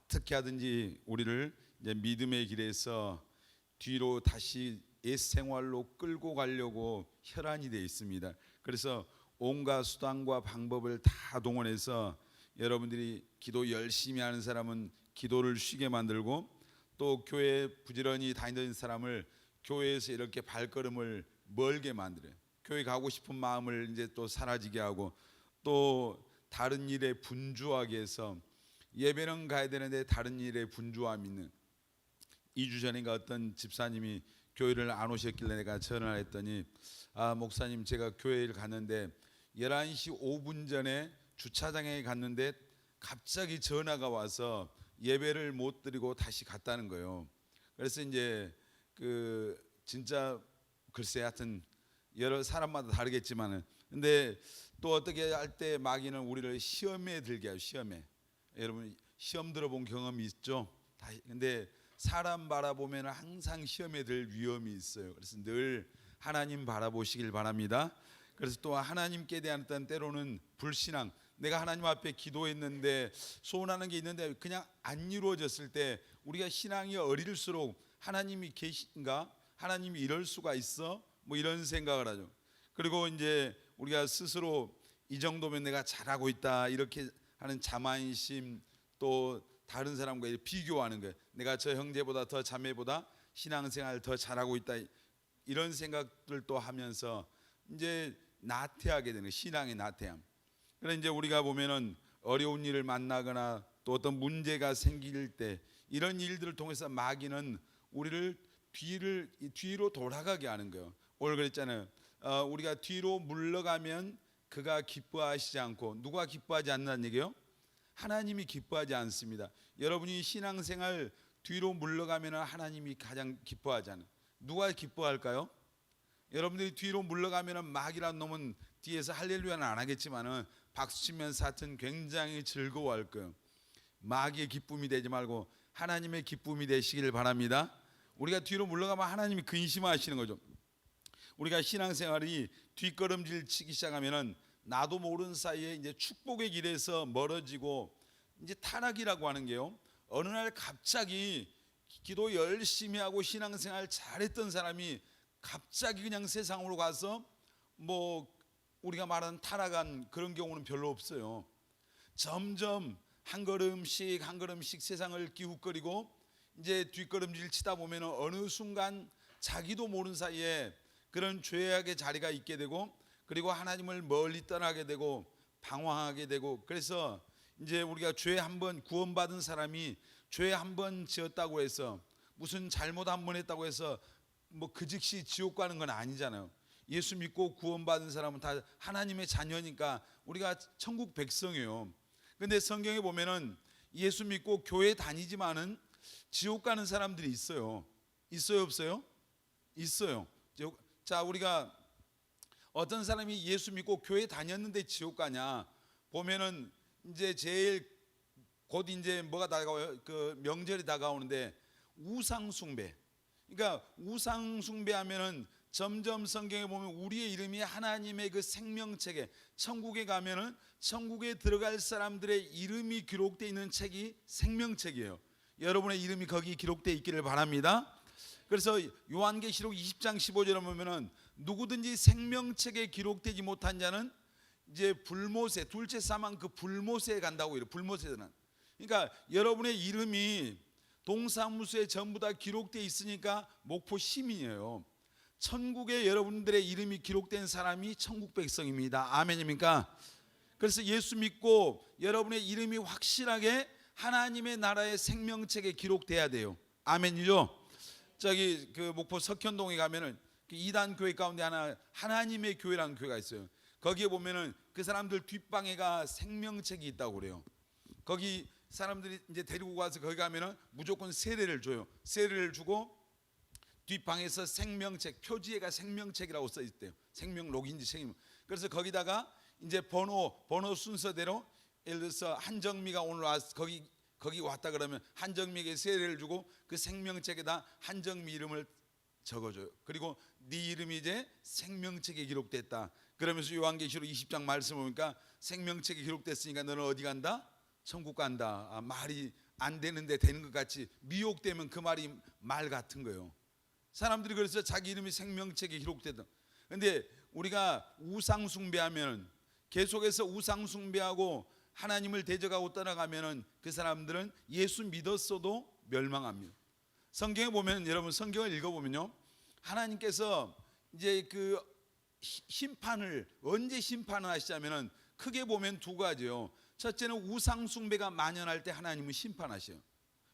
어떻게 하든지 우리를 이제 믿음의 길에서 뒤로 다시 옛 생활로 끌고 가려고 혈안이 되어 있습니다. 그래서 온갖 수단과 방법을 다 동원해서 여러분들이 기도 열심히 하는 사람은 기도를 쉬게 만들고, 또 교회 부지런히 다니던 사람을 교회에서 이렇게 발걸음을 멀게 만들어요. 교회 가고 싶은 마음을 이제 또 사라지게 하고, 또 다른 일에 분주하게 해서 예배는 가야 되는데 다른 일에 분주함이 있는. 2주 전인가 어떤 집사님이 교회를 안 오셨길래 내가 전화를 했더니, 목사님, 제가 교회를 갔는데 11시 5분 전에 주차장에 갔는데 갑자기 전화가 와서 예배를 못 드리고 다시 갔다는 거예요. 그래서 이제 진짜 글쎄, 하여튼 여러 사람마다 다르겠지만은, 근데 또 어떻게 할 때 마귀는 우리를 시험에 들게 해요. 시험에. 여러분 시험 들어본 경험이 있죠? 근데 사람 바라보면 항상 시험에 들 위험이 있어요. 그래서 늘 하나님 바라보시길 바랍니다. 그래서 또 하나님께 대한 어떤 때로는 불신앙, 내가 하나님 앞에 기도했는데 소원하는 게 있는데 그냥 안 이루어졌을 때 우리가 신앙이 어릴수록 하나님이 계신가? 하나님이 이럴 수가 있어? 뭐 이런 생각을 하죠. 그리고 이제 우리가 스스로 이 정도면 내가 잘하고 있다 이렇게 하는 자만심, 또 다른 사람과 비교하는 거예요. 내가 저 형제보다 더 자매보다 신앙생활 더 잘하고 있다 이런 생각들도 하면서 이제 나태하게 되는 거예요. 신앙의 나태함. 그래서 이제 우리가 보면은 어려운 일을 만나거나 또 어떤 문제가 생길 때 이런 일들을 통해서 마귀는 우리를 뒤로 돌아가게 하는 거예요. 오늘 그랬잖아요. 우리가 뒤로 물러가면 그가 기뻐하시지 않고, 누가 기뻐하지 않는다는 얘기예요? 하나님이 기뻐하지 않습니다. 여러분이 신앙생활 뒤로 물러가면 하나님이 가장 기뻐하지 않아요. 누가 기뻐할까요? 여러분들이 뒤로 물러가면 마귀라는 놈은 뒤에서 할렐루야는 안 하겠지만은 박수치면서 하여튼 굉장히 즐거워할 거예요. 마귀의 기쁨이 되지 말고 하나님의 기쁨이 되시길 바랍니다. 우리가 뒤로 물러가면 하나님이 근심하시는 거죠. 우리가 신앙생활이 뒷걸음질 치기 시작하면은 나도 모르는 사이에 이제 축복의 길에서 멀어지고, 이제 타락이라고 하는 게요, 어느 날 갑자기 기도 열심히 하고 신앙생활 잘했던 사람이 갑자기 그냥 세상으로 가서 뭐 우리가 말하는 타락한 그런 경우는 별로 없어요. 점점 한 걸음씩 한 걸음씩 세상을 기웃거리고 이제 뒷걸음질 치다 보면 어느 순간 자기도 모르는 사이에 그런 죄악의 자리가 있게 되고, 그리고 하나님을 멀리 떠나게 되고 방황하게 되고, 그래서 이제 우리가 죄 한 번 구원받은 사람이 죄 한 번 지었다고 해서, 무슨 잘못 한 번 했다고 해서 뭐 그 즉시 지옥 가는 건 아니잖아요. 예수 믿고 구원받은 사람은 다 하나님의 자녀니까 우리가 천국 백성이에요. 근데 성경에 보면은 예수 믿고 교회 다니지만은 지옥 가는 사람들이 있어요. 있어요, 없어요? 있어요. 자, 우리가 어떤 사람이 예수 믿고 교회 다녔는데 지옥 가냐 보면은, 이제 제일 곧 이제 뭐가 다가와요? 그 명절이 다가오는데 우상 숭배. 그러니까 우상 숭배하면은 점점 성경에 보면 우리의 이름이 하나님의 그 생명책에, 천국에 가면은 천국에 들어갈 사람들의 이름이 기록되어 있는 책이 생명책이에요. 여러분의 이름이 거기 기록되어 있기를 바랍니다. 그래서 요한계시록 20장 15절에 보면은 누구든지 생명책에 기록되지 못한 자는 이제 불못에, 둘째 사망 그 불못에 간다고 이래요. 불못에는. 그러니까 여러분의 이름이 동사무소에 전부 다 기록되어 있으니까 목포 시민이에요. 천국에 여러분들의 이름이 기록된 사람이 천국 백성입니다. 아멘입니까? 그래서 예수 믿고 여러분의 이름이 확실하게 하나님의 나라의 생명책에 기록돼야 돼요. 아멘이죠? 저기 그 목포 석현동에 가면은 그 2단 교회 가운데 하나님의 교회라는 교회가 있어요. 거기에 보면은 그 사람들 뒷방에가 생명책이 있다고 그래요. 거기 사람들이 이제 데리고 가서 거기 가면은 무조건 세례를 줘요. 세례를 주고 뒷방에서 생명책, 표지에가 생명책이라고 써 있대요. 생명록인지 생명. 그래서 거기다가 이제 번호 순서대로, 예를 들어서 한정미가 오늘 와서 거기 왔다 그러면 한정미에게 세례를 주고 그 생명책에다 한정미 이름을 적어줘요. 그리고 네 이름이 이제 생명책에 기록됐다. 그러면서 요한계시록 20장 말씀 보니까 생명책에 기록됐으니까 너는 어디 간다? 천국 간다. 말이 안 되는데 되는 것 같이 미혹되면 그 말이 말 같은 거예요. 사람들이 그래서 자기 이름이 생명책에 기록되다. 근데 우리가 우상 숭배하면, 계속해서 우상 숭배하고 하나님을 대적하고 떠나가면은 그 사람들은 예수 믿었어도 멸망합니다. 성경에 보면, 여러분 성경을 읽어보면요, 하나님께서 이제 그 심판을 언제 심판을 하시냐면은 크게 보면 두 가지요. 첫째는 우상 숭배가 만연할 때 하나님은 심판하셔요.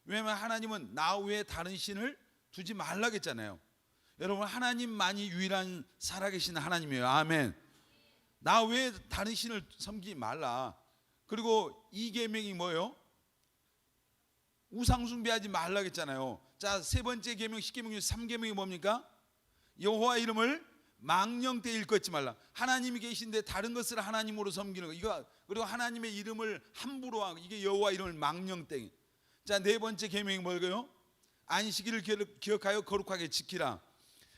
왜냐하면 하나님은 나 외에 다른 신을 두지 말라고 했잖아요. 여러분, 하나님만이 유일한 살아계신 하나님이에요. 아멘. 나 외에 다른 신을 섬기지 말라. 그리고 이 계명이 뭐예요? 우상 숭배하지 말라고 했잖아요. 자, 세 번째 계명, 10계명 중 3계명이 뭡니까? 여호와 이름을 망령되이 일컫지 말라. 하나님이 계신데 다른 것을 하나님으로 섬기는 거, 이거. 그리고 하나님의 이름을 함부로 하고, 이게 여호와 이름을 망령되이. 자, 네 번째 계명이 뭘까요? 안식일을 기억하여 거룩하게 지키라.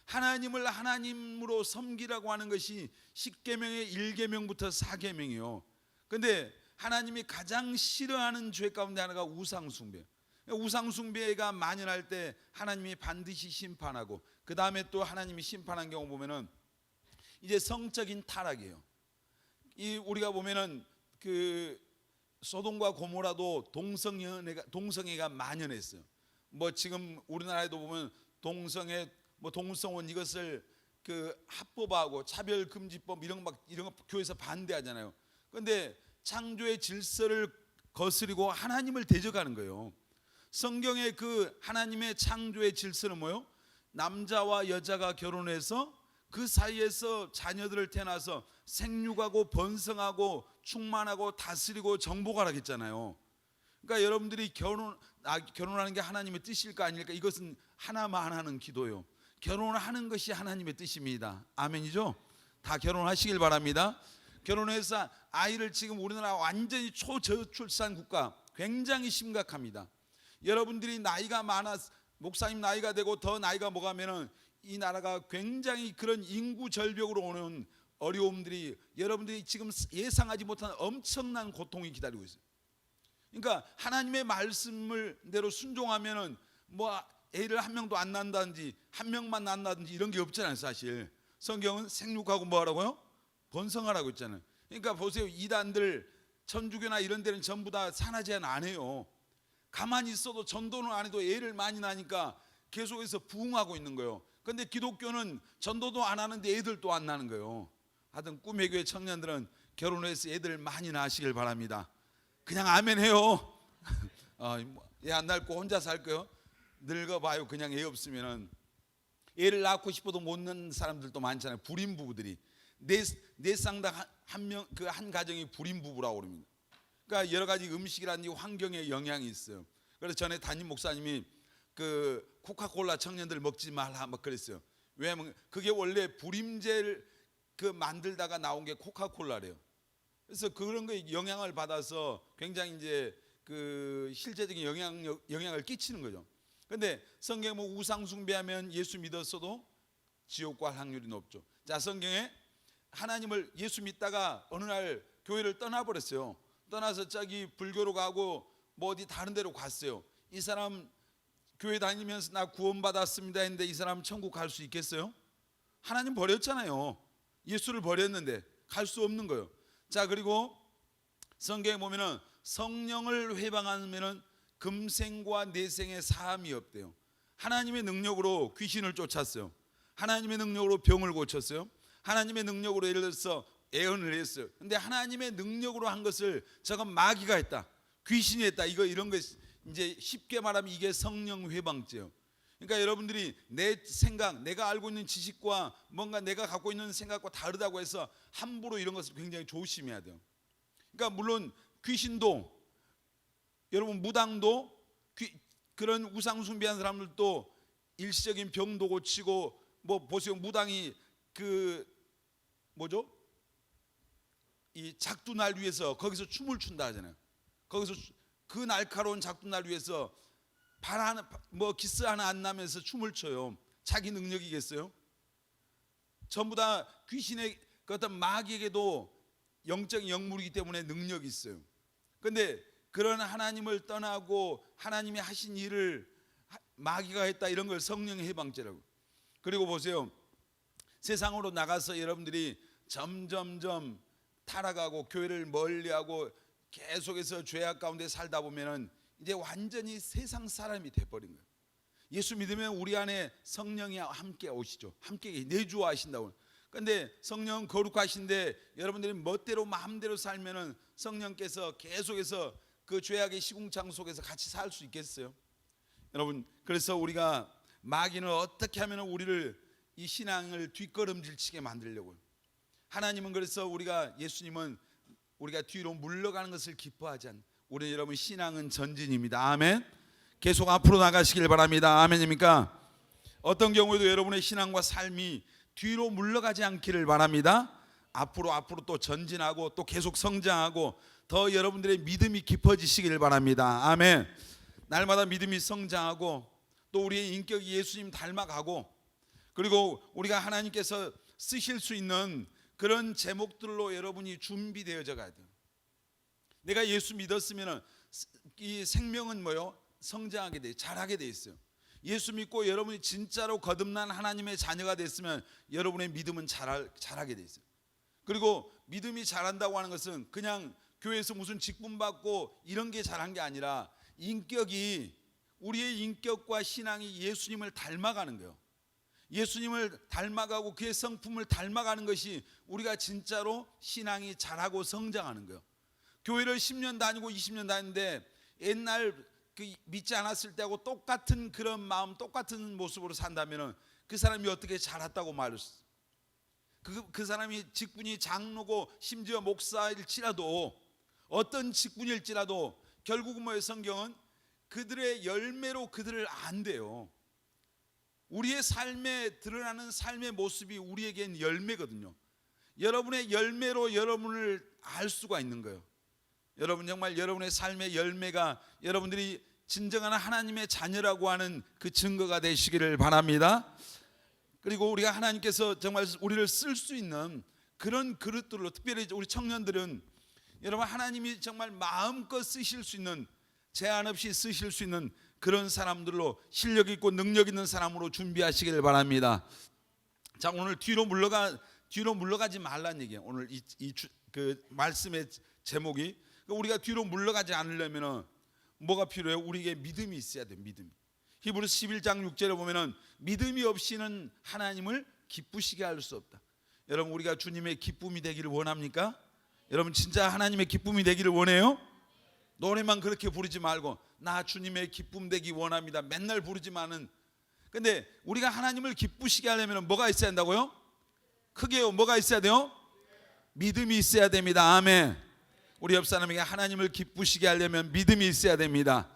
하나님을 하나님으로 섬기라고 하는 것이 10계명의 1계명부터 4계명이에요. 근데 하나님이 가장 싫어하는 죄 가운데 하나가 우상 숭배. 우상 숭배가 만연할 때 하나님이 반드시 심판하고, 그 다음에 또 하나님이 심판한 경우 보면은 이제 성적인 타락이에요. 이 우리가 보면은 그 소돔과 고모라도 동성애가 만연했어요. 뭐 지금 우리나라에도 보면 동성애, 뭐 동성혼, 이것을 그 합법화하고 차별금지법 이런 거 교회에서 반대하잖아요. 그런데 창조의 질서를 거스리고 하나님을 대적하는 거예요. 성경의 그 하나님의 창조의 질서는 뭐예요? 남자와 여자가 결혼해서 그 사이에서 자녀들을 태어나서 생육하고 번성하고 충만하고 다스리고 정복하라고 했잖아요. 그러니까 여러분들이 결혼하는 게 하나님의 뜻일까 아닐까, 이것은 하나만 하는 기도요. 결혼하는 것이 하나님의 뜻입니다. 아멘이죠? 다 결혼하시길 바랍니다. 결혼해서 아이를, 지금 우리나라 완전히 초저출산 국가, 굉장히 심각합니다. 여러분들이 나이가 많아, 목사님 나이가 되고 더 나이가 먹으면은 이 나라가 굉장히 그런 인구 절벽으로 오는 어려움들이, 여러분들이 지금 예상하지 못한 엄청난 고통이 기다리고 있어요. 그러니까 하나님의 말씀을 대로 순종하면은 뭐 애를 한 명도 안 낳는다든지 한 명만 낳는다든지 이런 게 없잖아요. 사실 성경은 생육하고 뭐 하라고요? 번성하라고 했잖아요. 그러니까 보세요, 이단들, 천주교나 이런 데는 전부 다 산하 제한 안 해요. 가만히 있어도, 전도는 안 해도 애를 많이 낳으니까 계속해서 부흥하고 있는 거예요. 그런데 기독교는 전도도 안 하는데 애들도 안 낳는 거예요. 하여튼 꿈의 교회 청년들은 결혼해서 애들 많이 낳으시길 바랍니다. 그냥 아멘 해요. 애 안 낳고 혼자 살 거요? 늙어봐요. 그냥 애 없으면은. 애를 낳고 싶어도 못 낳는 사람들도 많잖아요. 불임 부부들이. 네 쌍당 한 가정이 불임 부부라고 그럽니다. 그러니까 여러 가지 음식이라든지 환경에 영향이 있어요. 그래서 전에 담임 목사님이 그 코카콜라 청년들 먹지 말라 막 그랬어요. 왜냐하면 그게 원래 불임제를 그 만들다가 나온 게 코카콜라래요. 그래서 그런 거에 영향을 받아서 굉장히 이제 그 실제적인 영향을 끼치는 거죠. 그런데 성경에 뭐 우상 숭배하면 예수 믿었어도 지옥 갈 확률이 높죠. 자, 성경에 하나님을 예수 믿다가 어느 날 교회를 떠나버렸어요. 떠나서 저기 불교로 가고 뭐 어디 다른 데로 갔어요. 이 사람 교회 다니면서 나 구원받았습니다 했는데 이 사람 천국 갈 수 있겠어요? 하나님 버렸잖아요. 예수를 버렸는데 갈 수 없는 거예요. 자, 그리고 성경에 보면은 성령을 회방하면은 금생과 내생의 사함이 없대요. 하나님의 능력으로 귀신을 쫓았어요. 하나님의 능력으로 병을 고쳤어요. 하나님의 능력으로 예를 들어서 예언을 했어요. 근데 하나님의 능력으로 한 것을 저건 마귀가 했다, 귀신이 했다, 이런 거 이제 쉽게 말하면 이게 성령 회방죄예요. 그러니까 여러분들이 내 생각, 내가 알고 있는 지식과 뭔가 내가 갖고 있는 생각과 다르다고 해서 함부로 이런 것을 굉장히 조심해야 돼요. 그러니까 물론 귀신도, 여러분 무당도, 그런 우상 숭배하는 사람들도 일시적인 병도 고치고, 뭐 보세요, 무당이 그 뭐죠? 이 작두날 위에서 거기서 춤을 춘다 하잖아요. 거기서 그 날카로운 작두날 위에서 발 하나, 뭐 기스 하나 안 나면서 춤을 춰요. 자기 능력이겠어요? 전부 다 귀신의 그 어떤 마귀에게도 영적인 영물이기 때문에 능력이 있어요. 그런데 그런 하나님을 떠나고 하나님이 하신 일을 마귀가 했다, 이런 걸 성령의 해방죄라고. 그리고 보세요, 세상으로 나가서 여러분들이 점점점 타락하고 교회를 멀리하고 계속해서 죄악 가운데 살다 보면은 이제 완전히 세상 사람이 돼버린 거예요. 예수 믿으면 우리 안에 성령이 함께 오시죠. 함께 내주하신다고. 그런데 성령 거룩하신데 여러분들이 멋대로 마음대로 살면은 성령께서 계속해서 그 죄악의 시궁창 속에서 같이 살 수 있겠어요? 여러분, 그래서 우리가 마귀는 어떻게 하면 우리를 이 신앙을 뒷걸음질치게 만들려고요. 하나님은 그래서 예수님은 우리가 뒤로 물러가는 것을 기뻐하지 않는, 우리 여러분 신앙은 전진입니다. 아멘. 계속 앞으로 나가시길 바랍니다. 아멘입니까? 어떤 경우에도 여러분의 신앙과 삶이 뒤로 물러가지 않기를 바랍니다. 앞으로 또 전진하고 또 계속 성장하고 더 여러분들의 믿음이 깊어지시길 바랍니다. 아멘. 날마다 믿음이 성장하고 또 우리의 인격이 예수님 닮아가고, 그리고 우리가 하나님께서 쓰실 수 있는 그런 제목들로 여러분이 준비되어져 가야 돼요. 내가 예수 믿었으면 이 생명은 뭐요? 성장하게 돼, 자라게 돼 있어요. 예수 믿고 여러분이 진짜로 거듭난 하나님의 자녀가 됐으면 여러분의 믿음은 자라게 돼 있어요. 그리고 믿음이 자란다고 하는 것은 그냥 교회에서 무슨 직분 받고 이런 게 자란 게 아니라 인격이, 우리의 인격과 신앙이 예수님을 닮아가는 거예요. 예수님을 닮아가고 그의 성품을 닮아가는 것이 우리가 진짜로 신앙이 자라고 성장하는 거예요. 교회를 10년 다니고 20년 다니는데 옛날 믿지 않았을 때하고 똑같은 그런 마음, 똑같은 모습으로 산다면 그 사람이 어떻게 자랐다고 말할 수 있어요? 그 사람이 직분이 장로고 심지어 목사일지라도, 어떤 직분일지라도 결국은 뭐예요? 성경은 그들의 열매로 그들을 안대요. 우리의 삶에 드러나는 삶의 모습이 우리에겐 열매거든요. 여러분의 열매로 여러분을 알 수가 있는 거예요. 여러분, 정말 여러분의 삶의 열매가 여러분들이 진정한 하나님의 자녀라고 하는 그 증거가 되시기를 바랍니다. 그리고 우리가 하나님께서 정말 우리를 쓸 수 있는 그런 그릇들로, 특별히 우리 청년들은 여러분 하나님이 정말 마음껏 쓰실 수 있는, 제한 없이 쓰실 수 있는 그런 사람들로, 실력 있고 능력 있는 사람으로 준비하시기를 바랍니다. 자, 오늘 뒤로 물러가지 말라는 얘기예요. 오늘 그 말씀의 제목이, 우리가 뒤로 물러가지 않으려면 뭐가 필요해요? 우리에게 믿음이 있어야 돼요. 믿음이. 히브리서 11장 6절에 보면은 믿음이 없이는 하나님을 기쁘시게 할 수 없다. 여러분, 우리가 주님의 기쁨이 되기를 원합니까? 여러분, 진짜 하나님의 기쁨이 되기를 원해요? 노래만 그렇게 부르지 말고 나 주님의 기쁨 되기 원합니다 맨날 부르지만은, 근데 우리가 하나님을 기쁘시게 하려면 뭐가 있어야 한다고요? 크게요. 뭐가 있어야 돼요? 믿음이 있어야 됩니다. 아멘. 우리 옆 사람에게 하나님을 기쁘시게 하려면 믿음이 있어야 됩니다.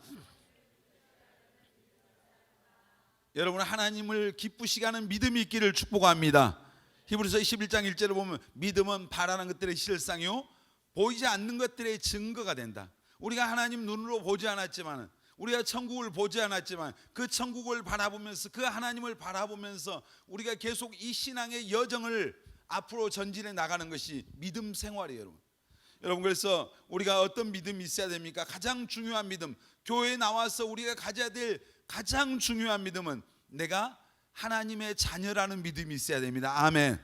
여러분, 하나님을 기쁘시게 하는 믿음이 있기를 축복합니다. 히브리서 11장 1절에 보면 믿음은 바라는 것들의 실상이요 보이지 않는 것들의 증거가 된다. 우리가 하나님 눈으로 보지 않았지만, 우리가 천국을 보지 않았지만 그 천국을 바라보면서, 그 하나님을 바라보면서 우리가 계속 이 신앙의 여정을 앞으로 전진해 나가는 것이 믿음 생활이에요. 여러분, 그래서 우리가 어떤 믿음이 있어야 됩니까? 가장 중요한 믿음, 교회에 나와서 우리가 가져야 될 가장 중요한 믿음은 내가 하나님의 자녀라는 믿음이 있어야 됩니다. 아멘.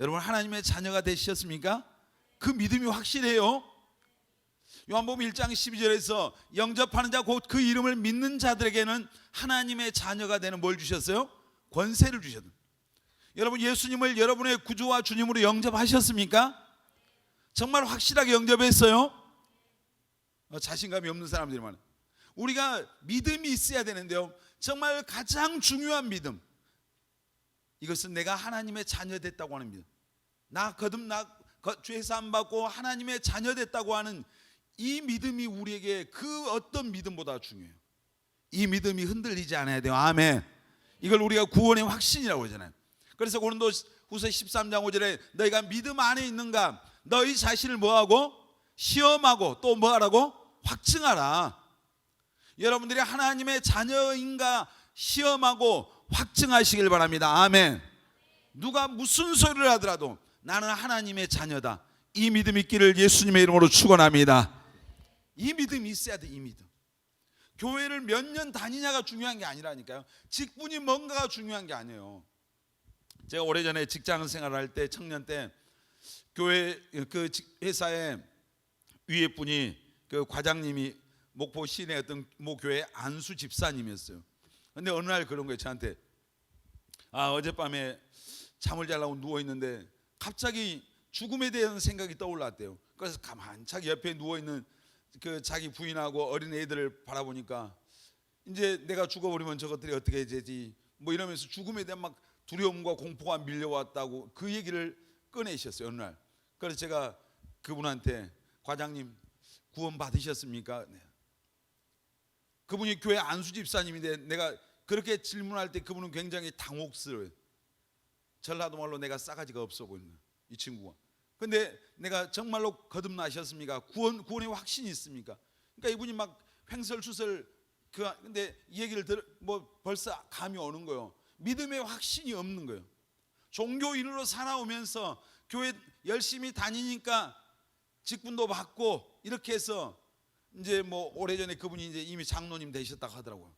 여러분, 하나님의 자녀가 되셨습니까? 그 믿음이 확실해요. 요한복음 1장 12절에서 영접하는 자 곧 그 이름을 믿는 자들에게는 하나님의 자녀가 되는 뭘 주셨어요? 권세를 주셨어요. 여러분, 예수님을 여러분의 구주와 주님으로 영접하셨습니까? 정말 확실하게 영접했어요? 자신감이 없는 사람들이 많아요. 우리가 믿음이 있어야 되는데요, 정말 가장 중요한 믿음, 이것은 내가 하나님의 자녀 됐다고 하는 믿음, 나 죄 사함 받고 하나님의 자녀 됐다고 하는 이 믿음이 우리에게 그 어떤 믿음보다 중요해요. 이 믿음이 흔들리지 않아야 돼요. 아멘. 이걸 우리가 구원의 확신이라고 하잖아요. 그래서 고린도후서 13장 5절에 너희가 믿음 안에 있는가 너희 자신을 뭐하고? 시험하고 또 뭐하라고? 확증하라. 여러분들이 하나님의 자녀인가 시험하고 확증하시길 바랍니다. 아멘. 누가 무슨 소리를 하더라도 나는 하나님의 자녀다, 이 믿음 있기를 예수님의 이름으로 축원합니다. 이 믿음이 있어야 돼. 이 믿음. 교회를 몇 년 다니냐가 중요한 게 아니라니까요. 직분이 뭔가가 중요한 게 아니에요. 제가 오래전에 직장 생활할 때, 청년 때 교회 그 회사에 위에 분이 그 과장님이 목포 시내 어떤 모 교회 안수 집사님이었어요. 근데 어느 날 그런 거예요. 저한테 어젯밤에 잠을 자려고 누워 있는데 갑자기 죽음에 대한 생각이 떠올랐대요. 그래서 가만히 자기 옆에 누워 있는 그 자기 부인하고 어린 애들을 바라보니까 이제 내가 죽어버리면 저것들이 어떻게 되지 뭐 이러면서 죽음에 대한 막 두려움과 공포가 밀려왔다고 그 얘기를 꺼내셨어요. 어느 날. 그래서 제가 그분한테 과장님 구원 받으셨습니까? 네. 그분이 교회 안수 집사님인데 내가 그렇게 질문할 때 그분은 굉장히 당혹스러워요. 전라도 말로 내가 싸가지가 없어 보이는 거예요, 이 친구가. 근데 내가 정말로 거듭나셨습니까? 구원의 확신이 있습니까? 그러니까 이분이 막 횡설수설 근데 이 얘기를 뭐 벌써 감이 오는 거예요. 믿음의 확신이 없는 거예요. 종교인으로 살아오면서 교회 열심히 다니니까 직분도 받고 이렇게 해서 이제 뭐 오래전에 그분이 이제 이미 장로님 되셨다고 하더라고요.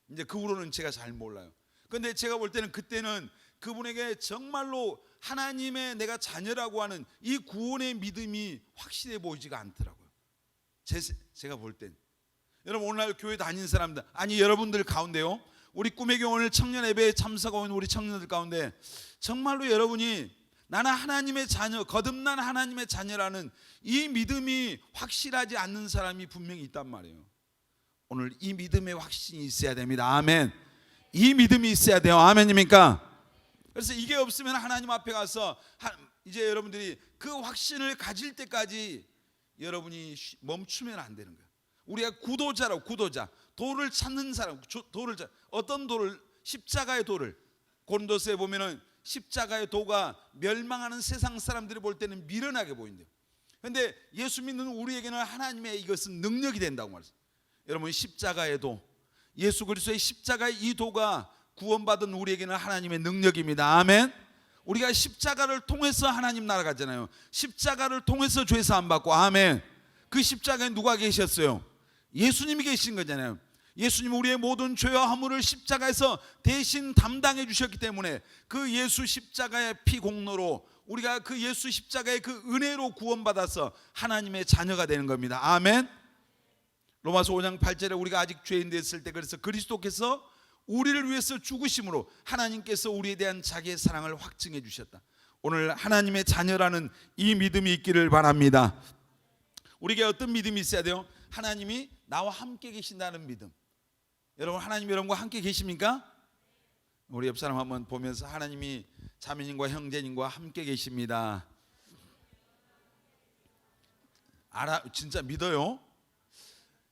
이제 그 후로는 제가 잘 몰라요. 근데 제가 볼 때는 그때는 그분에게 정말로 하나님의 내가 자녀라고 하는 이 구원의 믿음이 확실해 보이지가 않더라고요. 제가 볼 땐. 여러분 오늘날 교회 다니는 사람들, 아니 여러분들 가운데요, 우리 꿈의 교회 오늘 청년 예배에 참석하고 있는 우리 청년들 가운데 정말로 여러분이 나는 하나님의 자녀, 거듭난 하나님의 자녀라는 이 믿음이 확실하지 않는 사람이 분명히 있단 말이에요. 오늘 이 믿음의 확신이 있어야 됩니다. 아멘. 이 믿음이 있어야 돼요. 아멘입니까? 그래서 이게 없으면 하나님 앞에 가서 이제 여러분들이 그 확신을 가질 때까지 여러분이 멈추면 안 되는 거예요. 우리가 구도자라고, 구도자, 도를 찾는 사람, 어떤 도를? 십자가의 도를. 고린도서에 보면은 십자가의 도가 멸망하는 세상 사람들이 볼 때는 미련하게 보인대요. 그런데 예수 믿는 우리에게는 하나님의 이것은 능력이 된다고 말했어요. 여러분 십자가의 도, 예수 그리스도의 십자가의 이 도가 구원받은 우리에게는 하나님의 능력입니다. 아멘. 우리가 십자가를 통해서 하나님 나라 가잖아요. 십자가를 통해서 죄 사함 받고, 아멘. 그 십자가에 누가 계셨어요? 예수님이 계신 거잖아요. 예수님 우리의 모든 죄와 허물을 십자가에서 대신 담당해 주셨기 때문에 그 예수 십자가의 피 공로로 우리가 그 예수 십자가의 그 은혜로 구원받아서 하나님의 자녀가 되는 겁니다. 아멘. 로마서 5장 8절에 우리가 아직 죄인 됐을 때 그래서 그리스도께서 우리를 위해서 죽으심으로 하나님께서 우리에 대한 자기의 사랑을 확증해 주셨다. 오늘 하나님의 자녀라는 이 믿음이 있기를 바랍니다. 우리에게 어떤 믿음이 있어야 돼요? 하나님이 나와 함께 계신다는 믿음. 여러분 하나님 여러분과 함께 계십니까? 우리 옆 사람 한번 보면서 하나님이 자매님과 형제님과 함께 계십니다. 진짜 믿어요?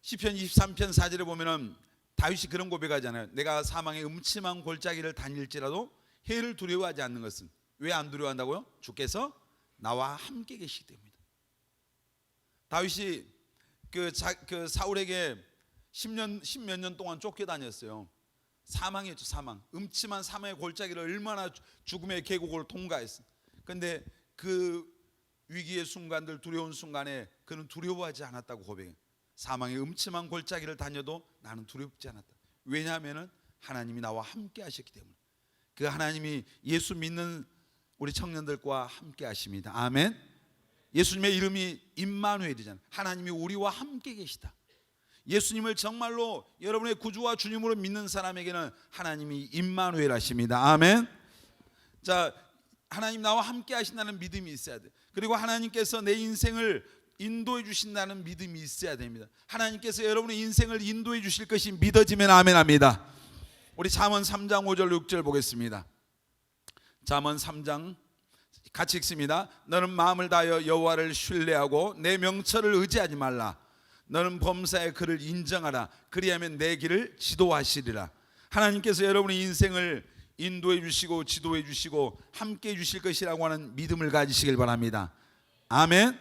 시편 23편 4절에 보면은 다윗이 그런 고백하잖아요. 내가 사망의 음침한 골짜기를 다닐지라도 해를 두려워하지 않는 것은, 왜 안 두려워한다고요? 주께서 나와 함께 계시기 때문이다. 다윗이 그 사울에게 10몇 년 동안 쫓겨다녔어요. 사망했죠. 사망. 음침한 사망의 골짜기를 얼마나 죽음의 계곡을 통과했어. 그런데 그 위기의 순간들, 두려운 순간에 그는 두려워하지 않았다고 고백해요. 사망의 음침한 골짜기를 다녀도 나는 두렵지 않았다. 왜냐하면 하나님이 나와 함께 하셨기 때문에. 그 하나님이 예수 믿는 우리 청년들과 함께 하십니다. 아멘. 예수님의 이름이 임마누엘이잖아요. 하나님이 우리와 함께 계시다. 예수님을 정말로 여러분의 구주와 주님으로 믿는 사람에게는 하나님이 임마누엘 하십니다. 아멘. 자, 하나님 나와 함께 하신다는 믿음이 있어야 돼. 그리고 하나님께서 내 인생을 인도해 주신다는 믿음이 있어야 됩니다. 하나님께서 여러분의 인생을 인도해 주실 것이 믿어지면 아멘 합니다. 우리 잠언 3장 5절 6절 보겠습니다. 잠언 3장 같이 읽습니다. 너는 마음을 다하여 여호와를 신뢰하고 내 명철을 의지하지 말라. 너는 범사의 그를 인정하라. 그리하면 내 길을 지도하시리라. 하나님께서 여러분의 인생을 인도해 주시고 지도해 주시고 함께 해 주실 것이라고 하는 믿음을 가지시길 바랍니다. 아멘.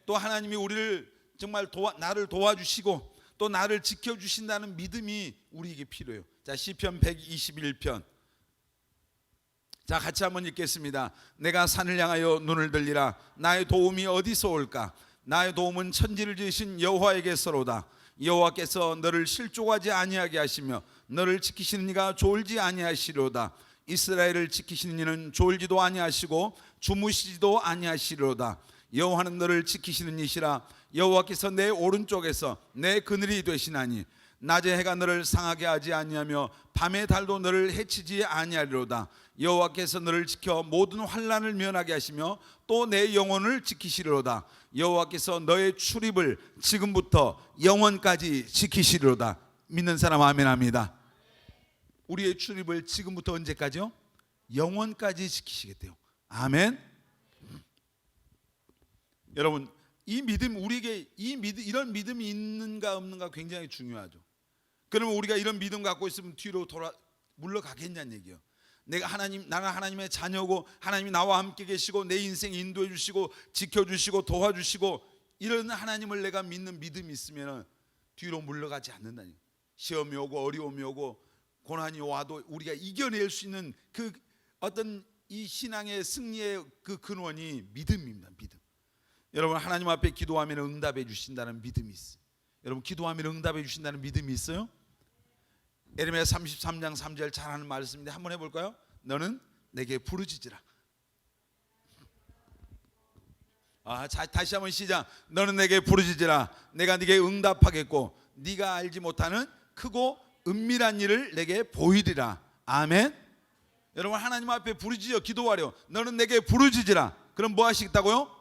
또 하나님이 우리를 정말 나를 도와주시고 또 나를 지켜주신다는 믿음이 우리에게 필요해요. 자, 시편 121편. 자, 같이 한번 읽겠습니다. 내가 산을 향하여 눈을 들리라. 나의 도움이 어디서 올까? 나의 도움은 천지를 지으신 여호와에게서로다. 여호와께서 너를 실족하지 아니하게 하시며 너를 지키시는 이가 졸지 아니하시리로다. 이스라엘을 지키시는 이는 졸지도 아니하시고 주무시지도 아니하시리로다. 여호와는 너를 지키시는 이시라. 여호와께서 내 오른쪽에서 내 그늘이 되시나니 낮에 해가 너를 상하게 하지 아니하며 밤의 달도 너를 해치지 아니하리로다. 여호와께서 너를 지켜 모든 환난을 면하게 하시며 또 내 영혼을 지키시리로다. 여호와께서 너의 출입을 지금부터 영원까지 지키시리로다. 믿는 사람 아멘합니다. 우리의 출입을 지금부터 언제까지요? 영원까지 지키시겠대요. 아멘. 여러분, 이 믿음, 우리에게 이런 믿음이 있는가 없는가 굉장히 중요하죠. 그러면 우리가 이런 믿음 갖고 있으면 뒤로 물러가겠냐는 얘기예요. 나는 하나님의 자녀고 하나님이 나와 함께 계시고 내 인생 인도해 주시고 지켜주시고 도와주시고 이런 하나님을 내가 믿는 믿음이 있으면 뒤로 물러가지 않는다니. 시험이 오고 어려움이 오고 고난이 와도 우리가 이겨낼 수 있는 그 어떤 이 신앙의 승리의 그 근원이 믿음입니다. 믿음. 여러분, 하나님 앞에 기도하면 응답해 주신다는 믿음이 있어요. 여러분, 기도하면 응답해 주신다는 믿음이 있어요? 예레미야 33장 3절 잘 하는 말씀인데 한번 해볼까요? 너는 내게 부르짖으라. 다시 한번 시작. 너는 내게 부르짖으라. 내가 네게 응답하겠고 네가 알지 못하는 크고 은밀한 일을 내게 보이리라. 아멘. 여러분, 하나님 앞에 부르짖어 기도하려. 너는 내게 부르짖으라. 그럼 뭐 하시겠다고요?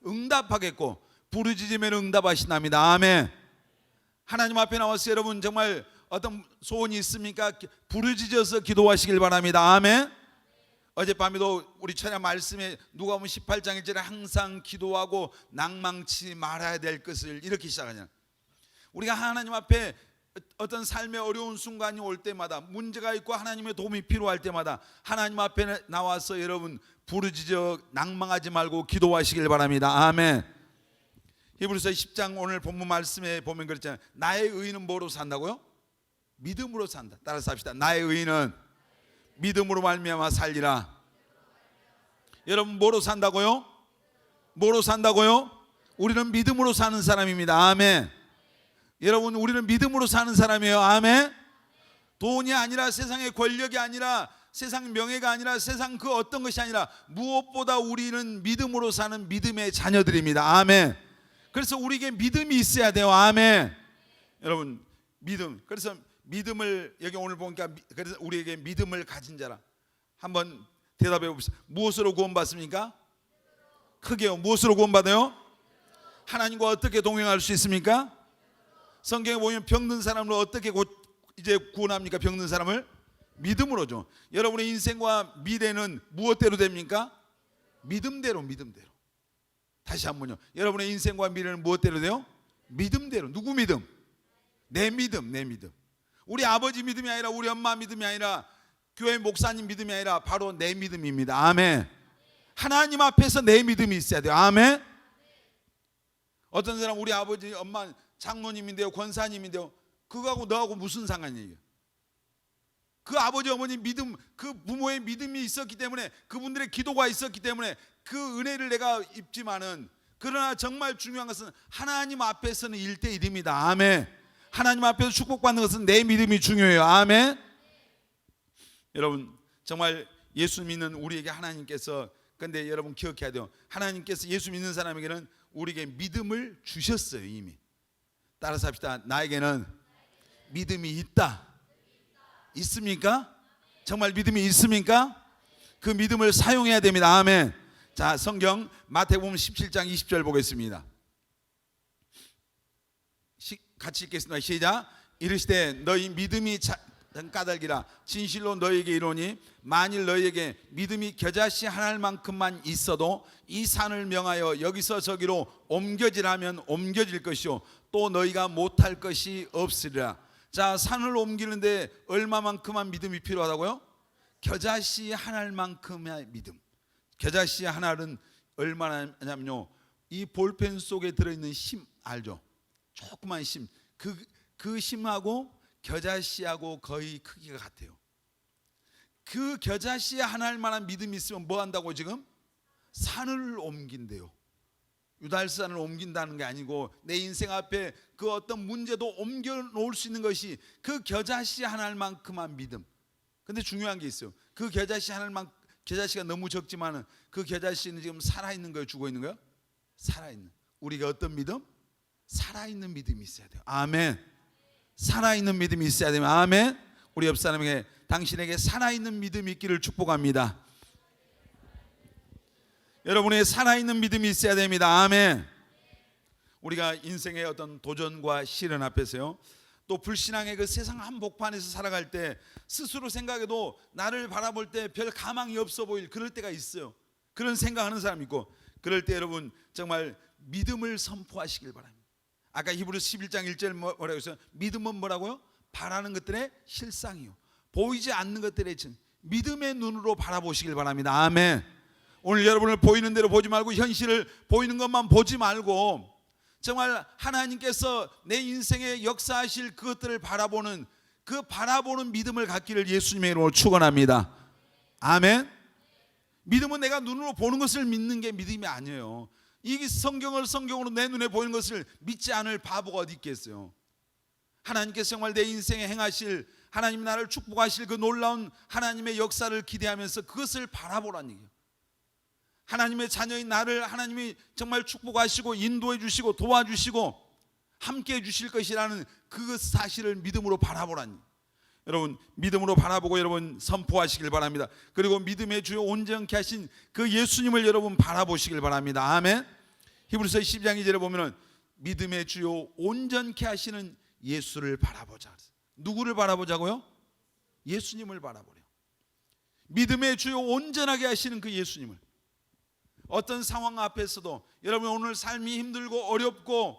응답하겠고 부르짖으면 응답하신답니다. 아멘. 하나님 앞에 나와서 여러분 정말 어떤 소원이 있습니까? 부르짖어서 기도하시길 바랍니다. 아멘. 어젯밤에도 우리 찬양 말씀에 누가복음 18장 1절에 항상 기도하고 낭망치 말아야 될 것을 이렇게 시작하냐. 우리가 하나님 앞에 어떤 삶의 어려운 순간이 올 때마다 문제가 있고 하나님의 도움이 필요할 때마다 하나님 앞에 나와서 여러분 부르짖어 낭망하지 말고 기도하시길 바랍니다. 아멘. 히브리서 10장 오늘 본문 말씀에 보면 그렇잖아요. 나의 의인은 뭐로 산다고요? 믿음으로 산다. 따라서 합시다. 나의 의인은 믿음으로 말미암아 살리라. 여러분, 뭐로 산다고요? 뭐로 산다고요? 우리는 믿음으로 사는 사람입니다. 아멘. 여러분, 우리는 믿음으로 사는 사람이에요. 아멘. 돈이 아니라 세상의 권력이 아니라 세상 명예가 아니라 세상 그 어떤 것이 아니라 무엇보다 우리는 믿음으로 사는 믿음의 자녀들입니다. 아멘. 그래서 우리에게 믿음이 있어야 돼요. 아멘. 여러분, 믿음. 그래서 믿음을 여기 오늘 보니까 그래서 우리에게 믿음을 가진 자라. 한번 대답해 봅시다. 무엇으로 구원받습니까? 크게요. 무엇으로 구원받아요? 하나님과 어떻게 동행할 수 있습니까? 성경에 보면 병든 사람을 어떻게 이제 구원합니까? 병든 사람을 믿음으로죠. 여러분의 인생과 미래는 무엇대로 됩니까? 믿음대로. 다시 한번요. 여러분의 인생과 미래는 무엇대로 돼요? 믿음대로. 누구 믿음? 내 믿음. 우리 아버지 믿음이 아니라 우리 엄마 믿음이 아니라 교회 목사님 믿음이 아니라 바로 내 믿음입니다. 아멘. 하나님 앞에서 내 믿음이 있어야 돼요. 아멘. 어떤 사람 우리 아버지 엄마 장로님인데요, 권사님인데요, 그거하고 너하고 무슨 상관이에요? 그 아버지 어머니 믿음, 그 부모의 믿음이 있었기 때문에, 그분들의 기도가 있었기 때문에 그 은혜를 내가 입지만은, 그러나 정말 중요한 것은 하나님 앞에서는 1대1입니다. 아멘. 하나님 앞에서 축복받는 것은 내 믿음이 중요해요. 아멘. 여러분, 정말 예수 믿는 우리에게 하나님께서, 근데 여러분 기억해야 돼요. 하나님께서 예수 믿는 사람에게는 우리에게 믿음을 주셨어요. 이미. 따라서 합시다. 나에게는 믿음이 있다. 있습니까? 정말 믿음이 있습니까? 그 믿음을 사용해야 됩니다. 아멘. 자, 성경 마태복음 17장 20절 보겠습니다. 같이 읽겠습니다. 시작. 이르시되 너희 믿음이 까닭이라 진실로 너희에게 이르노니 만일 너희에게 믿음이 겨자씨 한 알만큼만 있어도 이 산을 명하여 여기서 저기로 옮겨지라면 옮겨질 것이요 또 너희가 못할 것이 없으리라. 자, 산을 옮기는데 얼마만큼만 믿음이 필요하다고요? 겨자씨 한 알만큼의 믿음. 겨자씨 한 알은 얼마나 하냐면요, 이 볼펜 속에 들어있는 심 알죠? 조그만 심. 그 심하고 겨자씨하고 거의 크기가 같아요. 그 겨자씨 한 알만한 믿음이 있으면 뭐 한다고? 지금 산을 옮긴대요. 유달산을 옮긴다는 게 아니고 내 인생 앞에 그 어떤 문제도 옮겨 놓을 수 있는 것이 그 겨자씨 하나만큼만 믿음. 근데 중요한 게 있어요. 그 겨자씨 하나만, 겨자씨가 너무 적지만은 그 겨자씨는 지금 살아있는 거예요, 죽어 있는 거예요? 살아있는. 우리가 어떤 믿음? 살아있는 믿음이 있어야 돼요. 아멘. 살아있는 믿음이 있어야 되면 아멘. 우리 옆 사람에게 당신에게 살아있는 믿음이 있기를 축복합니다. 여러분의 살아있는 믿음이 있어야 됩니다. 아멘. 우리가 인생의 어떤 도전과 시련 앞에서요, 또 불신앙의 그 세상 한복판에서 살아갈 때 스스로 생각해도 나를 바라볼 때 별 가망이 없어 보일 그럴 때가 있어요. 그런 생각하는 사람이 있고, 그럴 때 여러분 정말 믿음을 선포하시길 바랍니다. 아까 히브리서 11장 1절 뭐라고 했어요? 믿음은 뭐라고요? 바라는 것들의 실상이요, 보이지 않는 것들의 진. 믿음의 눈으로 바라보시길 바랍니다. 아멘. 오늘 여러분을 보이는 대로 보지 말고 현실을 보이는 것만 보지 말고 정말 하나님께서 내 인생에 역사하실 그것들을 바라보는 그 바라보는 믿음을 갖기를 예수님의 이름으로 축원합니다. 아멘. 믿음은 내가 눈으로 보는 것을 믿는 게 믿음이 아니에요. 이 성경으로 내 눈에 보이는 것을 믿지 않을 바보가 어디 있겠어요. 하나님께서 정말 내 인생에 행하실, 하나님 나를 축복하실 그 놀라운 하나님의 역사를 기대하면서 그것을 바라보라는 얘기예요. 하나님의 자녀인 나를 하나님이 정말 축복하시고 인도해 주시고 도와주시고 함께 해 주실 것이라는 그 사실을 믿음으로 바라보라니. 여러분 믿음으로 바라보고 여러분 선포하시길 바랍니다. 그리고 믿음의 주요 온전케 하신 그 예수님을 여러분 바라보시길 바랍니다. 아멘. 히브리서 12장 2절에 보면은 믿음의 주요 온전케 하시는 예수를 바라보자. 누구를 바라보자고요? 예수님을 바라보래요. 믿음의 주요 온전하게 하시는 그 예수님을. 어떤 상황 앞에서도 여러분 오늘 삶이 힘들고 어렵고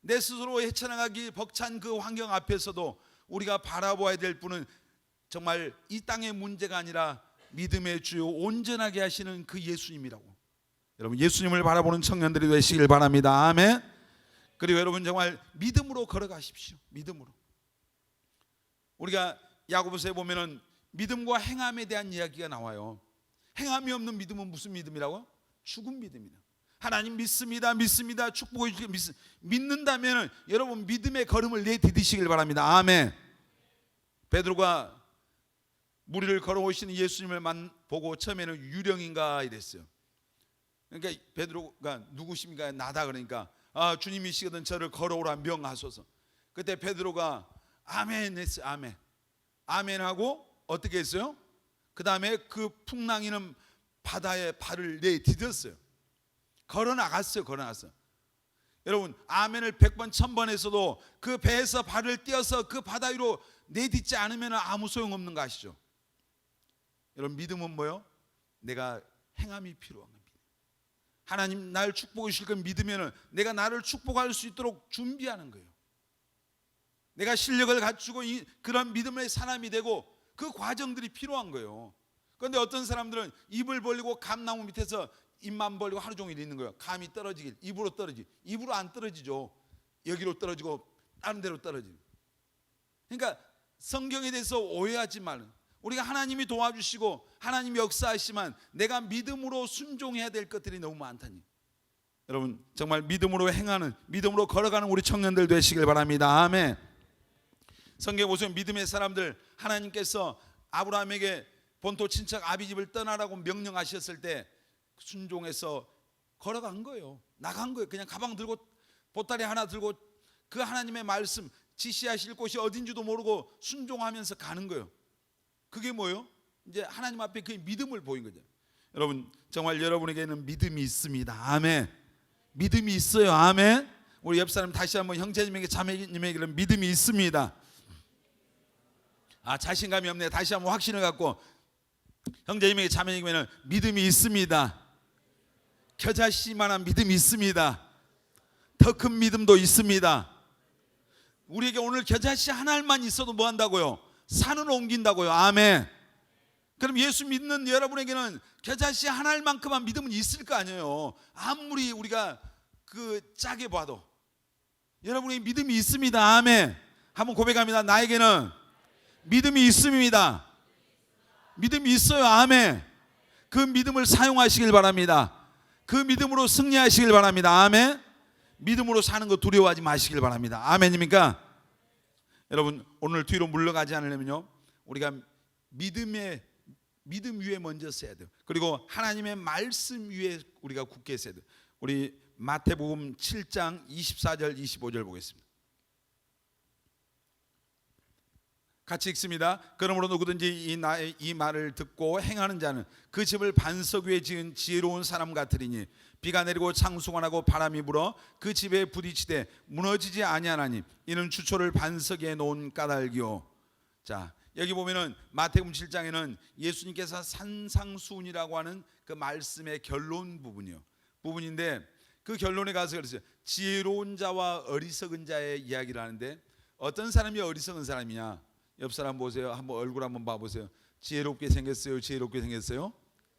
내 스스로 헤쳐나가기 벅찬 그 환경 앞에서도 우리가 바라보아야 될 분은 정말 이 땅의 문제가 아니라 믿음의 주요 온전하게 하시는 그 예수님이라고. 여러분 예수님을 바라보는 청년들이 되시길 바랍니다. 아멘. 그리고 여러분 정말 믿음으로 걸어가십시오. 믿음으로. 우리가 야고보서에 보면은 믿음과 행함에 대한 이야기가 나와요. 행함이 없는 믿음은 무슨 믿음이라고? 죽은 믿음이다. 하나님 믿습니다, 믿습니다, 축복해 주시길 믿는다면 여러분 믿음의 걸음을 내디디시길 바랍니다. 아멘. 베드로가 무리를 걸어오시는 예수님을 보고 처음에는 유령인가 이랬어요. 그러니까 베드로가 누구십니까? 나다 그러니까 주님이시거든 저를 걸어오라 명하소서. 그때 베드로가 아멘 했어요. 아멘. 아멘 하고 어떻게 했어요? 그 다음에 그 풍랑이는 바다에 발을 내디뎠어요. 걸어나갔어요. 걸어나갔어요. 여러분 아멘을 100번 1000번 했어도 그 배에서 발을 띄어서 그 바다 위로 내딛지 않으면 아무 소용없는 거 아시죠? 여러분 믿음은 뭐요? 내가 행함이 필요한 겁니다. 하나님 날 축복해 주실 걸 믿으면 내가 나를 축복할 수 있도록 준비하는 거예요. 내가 실력을 갖추고 그런 믿음의 사람이 되고 그 과정들이 필요한 거예요. 그런데 어떤 사람들은 입을 벌리고 감나무 밑에서 입만 벌리고 하루 종일 있는 거예요. 감이 떨어지길 입으로 떨어지. 입으로 안 떨어지죠. 여기로 떨어지고 다른 데로 떨어지고. 그러니까 성경에 대해서 오해하지 말는. 우리가 하나님이 도와주시고 하나님이 역사하시지만 내가 믿음으로 순종해야 될 것들이 너무 많다니. 여러분 정말 믿음으로 행하는, 믿음으로 걸어가는 우리 청년들 되시길 바랍니다. 아멘. 성경에 보시면 믿음의 사람들, 하나님께서 아브라함에게 본토 친척 아비집을 떠나라고 명령하셨을 때 순종해서 걸어간 거예요. 나간 거예요. 그냥 가방 들고 보따리 하나 들고 그 하나님의 말씀 지시하실 곳이 어딘지도 모르고 순종하면서 가는 거예요. 그게 뭐예요? 이제 하나님 앞에 그 믿음을 보인 거죠. 여러분 정말 여러분에게는 믿음이 있습니다. 아멘. 믿음이 있어요. 아멘. 우리 옆 사람 다시 한번 형제님에게 자매님에게 믿음이 있습니다. 자신감이 없네. 다시 한번 확신을 갖고 형제님에게 자매님에게는 믿음이 있습니다. 겨자씨만한 믿음이 있습니다. 더 큰 믿음도 있습니다. 우리에게 오늘 겨자씨 하나만 있어도 뭐 한다고요? 산을 옮긴다고요. 아멘. 그럼 예수 믿는 여러분에게는 겨자씨 하나만큼만 믿음은 있을 거 아니에요. 아무리 우리가 그 짜게 봐도 여러분의 믿음이 있습니다. 아멘. 한번 고백합니다. 나에게는 믿음이 있습니다. 믿음이 있어요. 아멘. 그 믿음을 사용하시길 바랍니다. 그 믿음으로 승리하시길 바랍니다. 아멘. 믿음으로 사는 거 두려워하지 마시길 바랍니다. 아멘입니까? 여러분, 오늘 뒤로 물러가지 않으려면요, 우리가 믿음 위에 먼저 서야 돼요. 그리고 하나님의 말씀 위에 우리가 굳게 서야 돼요. 우리 마태복음 7장 24절 25절 보겠습니다. 같이 읽습니다. 그러므로 누구든지 이 말을 듣고 행하는 자는 그 집을 반석 위에 지은 지혜로운 사람 같으리니 비가 내리고 창수가 나고 바람이 불어 그 집에 부딪히되 무너지지 아니하나니 이는 주초를 반석에 놓은 까닭이요. 자, 여기 보면은 마태복음 7장에는 예수님께서 산상수훈이라고 하는 그 말씀의 결론 부분인데, 그 결론에 가서 그랬어요. 지혜로운 자와 어리석은 자의 이야기를 하는데, 어떤 사람이 어리석은 사람이냐? 옆 사람 보세요. 한번 얼굴 한번 봐보세요. 지혜롭게 생겼어요? 지혜롭게 생겼어요?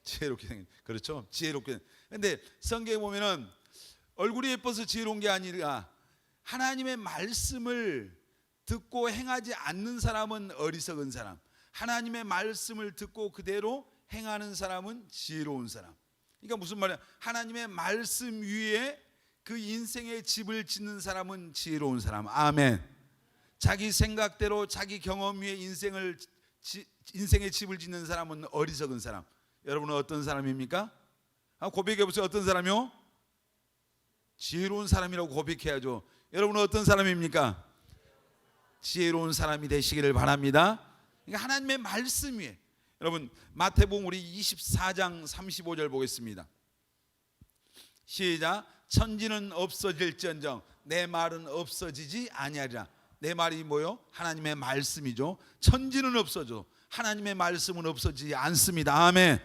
지혜롭게 생겼. 그렇죠? 지혜롭게. 근데 성경에 보면은 얼굴이 예뻐서 지혜로운 게 아니라 하나님의 말씀을 듣고 행하지 않는 사람은 어리석은 사람, 하나님의 말씀을 듣고 그대로 행하는 사람은 지혜로운 사람. 그러니까 무슨 말이야? 하나님의 말씀 위에 그 인생의 집을 짓는 사람은 지혜로운 사람. 아멘. 자기 생각대로 자기 경험 위에 인생의 집을 짓는 사람은 어리석은 사람. 여러분은 어떤 사람입니까? 고백해 보세요. 어떤 사람이요? 지혜로운 사람이라고 고백해야죠. 여러분은 어떤 사람입니까? 지혜로운 사람이 되시기를 바랍니다. 그러니까 하나님의 말씀 위에. 여러분, 마태복음 우리 24장 35절 보겠습니다. 시작. 천지는 없어질지언정 내 말은 없어지지 아니하리라. 내 말이 뭐요? 하나님의 말씀이죠. 천지는 없어져, 하나님의 말씀은 없어지지 않습니다. 아멘.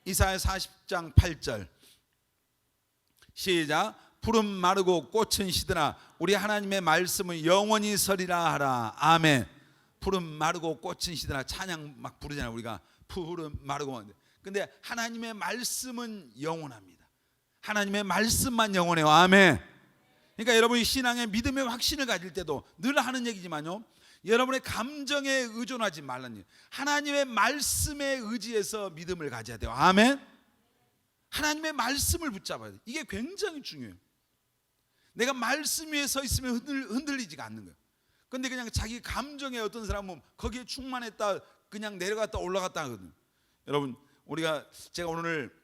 이사야 40장 8절 시작. 푸른 마르고 꽃은 시드나 우리 하나님의 말씀은 영원히 서리라 하라. 아멘. 푸른 마르고 꽃은 시드나 찬양 막 부르잖아요. 우리가 푸른 마르고. 근데 하나님의 말씀은 영원합니다. 하나님의 말씀만 영원해요. 아멘. 그러니까 여러분이 신앙의 믿음의 확신을 가질 때도 늘 하는 얘기지만요, 여러분의 감정에 의존하지 말라는 얘기. 하나님의 말씀에 의지해서 믿음을 가져야 돼요. 아멘. 하나님의 말씀을 붙잡아야 돼요. 이게 굉장히 중요해요. 내가 말씀 위에 서 있으면 흔들리지가 않는 거예요. 그런데 그냥 자기 감정에 어떤 사람은 거기에 충만했다 그냥 내려갔다 올라갔다 하거든요. 여러분, 제가 오늘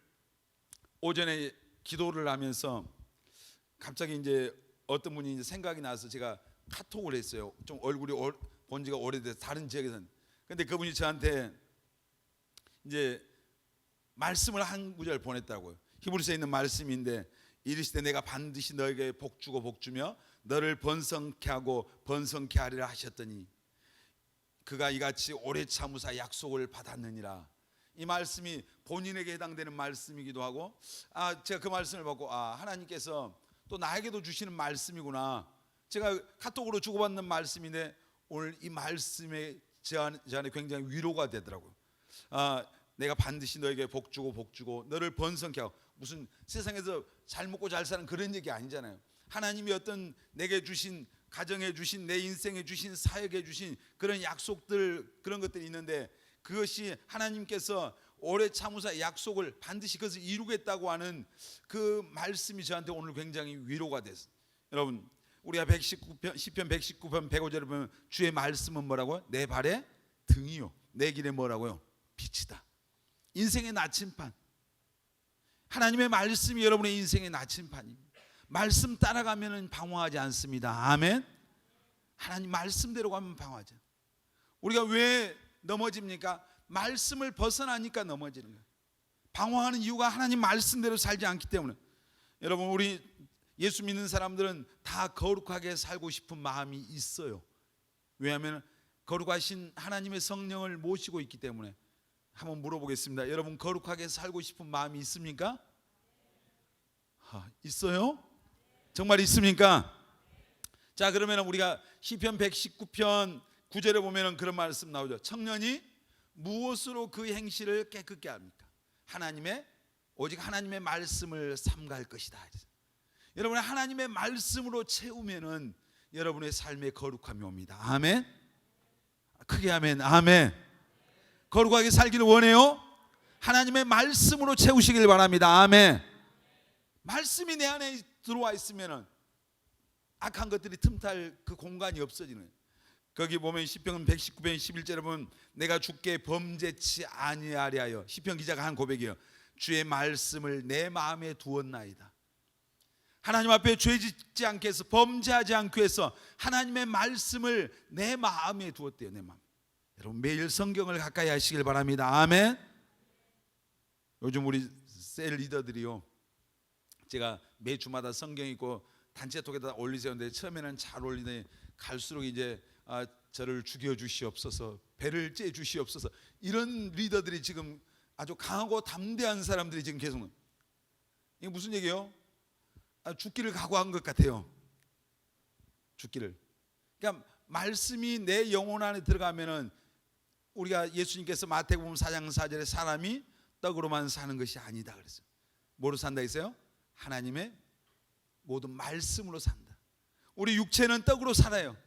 오전에 기도를 하면서 갑자기 이제 어떤 분이 이제 생각이 나서 제가 카톡을 했어요. 좀 얼굴이 본 지가 오래돼서 다른 지역에서는. 근데 그분이 저한테 이제 말씀을 한 구절 보냈다고요. 히브리서에 있는 말씀인데, 이르시되 내가 반드시 너에게 복주고 복주며 너를 번성케 하고 번성케 하리라 하셨더니 그가 이같이 오래 참으사 약속을 받았느니라. 이 말씀이 본인에게 해당되는 말씀이기도 하고, 제가 그 말씀을 받고 하나님께서 또 나에게도 주시는 말씀이구나. 제가 카톡으로 주고받는 말씀인데 오늘 이 말씀에 제 안에 굉장히 위로가 되더라고요. 내가 반드시 너에게 복주고 복주고 너를 번성케 하고. 무슨 세상에서 잘 먹고 잘 사는 그런 얘기 아니잖아요. 하나님이 어떤 내게 주신, 가정에 주신, 내 인생에 주신, 사역에 주신 그런 약속들, 그런 것들이 있는데, 그것이 하나님께서 오래 참으사 약속을 반드시 그것을 이루겠다고 하는 그 말씀이 저한테 오늘 굉장히 위로가 됐어요. 여러분, 우리가 119편, 시편 119편 105절에 보면 주의 말씀은 뭐라고요? 내 발의 등이요 내 길에 뭐라고요? 빛이다. 인생의 나침반. 하나님의 말씀이 여러분의 인생의 나침반입니다. 말씀 따라가면 방황하지 않습니다. 아멘. 하나님 말씀대로 가면 방황하죠. 우리가 왜 넘어집니까? 말씀을 벗어나니까 넘어지는 거예요. 방황하는 이유가 하나님 말씀대로 살지 않기 때문에. 여러분, 우리 예수 믿는 사람들은 다 거룩하게 살고 싶은 마음이 있어요. 왜냐하면 거룩하신 하나님의 성령을 모시고 있기 때문에. 한번 물어보겠습니다. 여러분, 거룩하게 살고 싶은 마음이 있습니까? 있어요? 정말 있습니까? 자, 그러면 우리가 시편 119편 9절에 보면 그런 말씀 나오죠. 청년이 무엇으로 그 행실을 깨끗게 합니까? 오직 하나님의 말씀을 삼갈 것이다. 여러분, 하나님의 말씀으로 채우면은 여러분의 삶에 거룩함이 옵니다. 아멘. 크게 아멘. 아멘. 거룩하게 살기를 원해요? 하나님의 말씀으로 채우시길 바랍니다. 아멘. 말씀이 내 안에 들어와 있으면은 악한 것들이 틈탈 그 공간이 없어지는 거예요. 거기 보면 시편 119편 11절에 보면 내가 주께 범죄치 아니하리 하여, 시편 기자가 한 고백이에요. 주의 말씀을 내 마음에 두었나이다. 하나님 앞에 죄 짓지 않게 해서, 범죄하지 않기 위해서 하나님의 말씀을 내 마음에 두었대요. 내 마음. 여러분 매일 성경을 가까이 하시길 바랍니다. 아멘. 요즘 우리 셀 리더들이요, 제가 매주마다 성경 읽고 단체톡에다 올리세요. 근데 처음에는 잘 올리더니 갈수록 이제 저를 죽여주시옵소서, 배를 째주시옵소서, 이런 리더들이 지금 아주 강하고 담대한 사람들이 지금 계속. 이게 무슨 얘기예요? 죽기를 각오한 것 같아요. 죽기를. 그러니까 말씀이 내 영혼 안에 들어가면은, 우리가 예수님께서 마태복음 4장 4절에 사람이 떡으로만 사는 것이 아니다 그랬어요. 뭐로 산다 했어요? 하나님의 모든 말씀으로 산다. 우리 육체는 떡으로 살아요.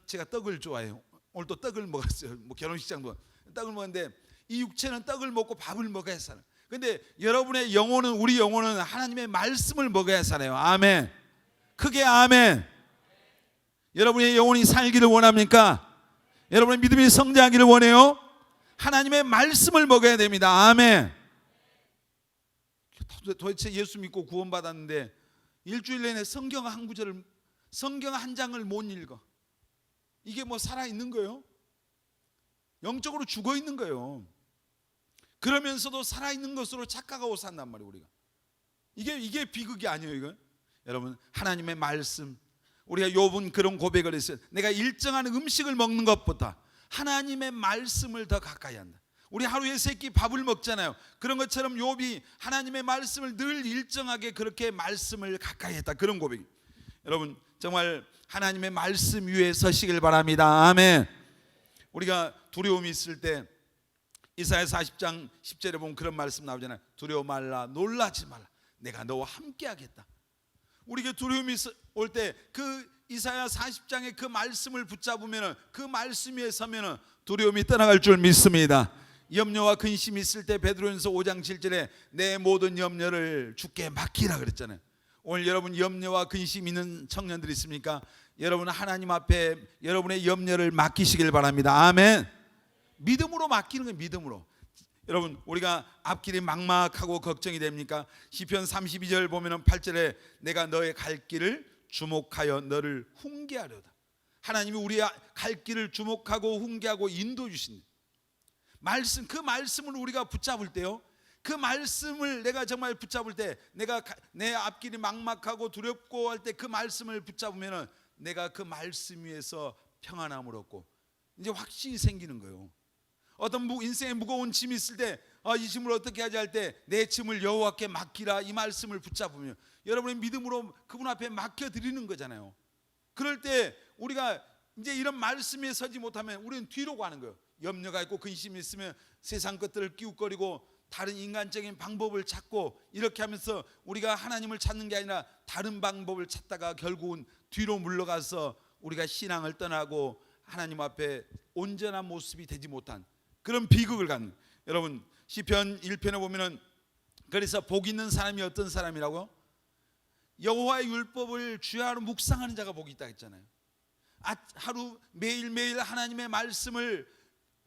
제가 떡을 좋아해요. 오늘 또 떡을 먹었어요. 뭐 결혼식장도 떡을 먹었는데, 이 육체는 떡을 먹고 밥을 먹어야 살아요. 근데 여러분의 영혼은, 우리 영혼은 하나님의 말씀을 먹어야 살아요. 아멘. 크게 아멘. 여러분의 영혼이 살기를 원합니까? 여러분의 믿음이 성장하기를 원해요? 하나님의 말씀을 먹어야 됩니다. 아멘. 도대체 예수 믿고 구원받았는데 일주일 내내 성경 한 구절을, 성경 한 장을 못 읽어. 이게 뭐 살아있는 거예요? 영적으로 죽어 있는 거예요. 그러면서도 살아있는 것으로 착각하고 산단 말이에요. 우리가 이게 비극이 아니에요. 이거 여러분, 하나님의 말씀, 우리가 욥은 그런 고백을 했어요. 내가 일정한 음식을 먹는 것보다 하나님의 말씀을 더 가까이 한다. 우리 하루에 3끼 밥을 먹잖아요. 그런 것처럼 욥이 하나님의 말씀을 늘 일정하게 그렇게 말씀을 가까이 했다. 그런 고백. 여러분 정말 하나님의 말씀 위에 서시길 바랍니다. 아멘. 우리가 두려움이 있을 때 이사야 40장 10절에 보면 그런 말씀 나오잖아요. 두려워 말라, 놀라지 말라, 내가 너와 함께 하겠다. 우리에게 두려움이 올 때 그 이사야 40장의 그 말씀을 붙잡으면, 그 말씀 위에 서면 두려움이 떠나갈 줄 믿습니다. 염려와 근심이 있을 때 베드로전서 5장 7절에 내 모든 염려를 주께 맡기라 그랬잖아요. 오늘 여러분 염려와 근심 있는 청년들이 있습니까? 여러분 하나님 앞에 여러분의 염려를 맡기시길 바랍니다. 아멘. 믿음으로 맡기는 거예요. 믿음으로. 여러분 우리가 앞길이 막막하고 걱정이 됩니까? 시편 32절 보면 8절에 내가 너의 갈 길을 주목하여 너를 훈계하려다. 하나님이 우리의 갈 길을 주목하고 훈계하고 인도해 주신다. 말씀, 그 말씀을 우리가 붙잡을 때요, 그 말씀을 내가 정말 붙잡을 때, 내가 내 앞길이 막막하고 두렵고 할 때 그 말씀을 붙잡으면 내가 그 말씀 위에서 평안함을 얻고 이제 확신이 생기는 거예요. 어떤 인생에 무거운 짐이 있을 때 이 짐을 어떻게 하지 할 때 내 짐을 여호와께 맡기라, 이 말씀을 붙잡으면 여러분의 믿음으로 그분 앞에 맡겨드리는 거잖아요. 그럴 때 우리가 이제 이런 말씀에 서지 못하면 우리는 뒤로 가는 거예요. 염려가 있고 근심이 있으면 세상 것들을 끼웃거리고 다른 인간적인 방법을 찾고 이렇게 하면서 우리가 하나님을 찾는 게 아니라 다른 방법을 찾다가 결국은 뒤로 물러가서 우리가 신앙을 떠나고 하나님 앞에 온전한 모습이 되지 못한 그런 비극을 갖는. 여러분 시편 1편에 보면은 그래서 복 있는 사람이 어떤 사람이라고요? 여호와의 율법을 주야로 묵상하는 자가 복이 있다 했잖아요. 하루 매일매일 하나님의 말씀을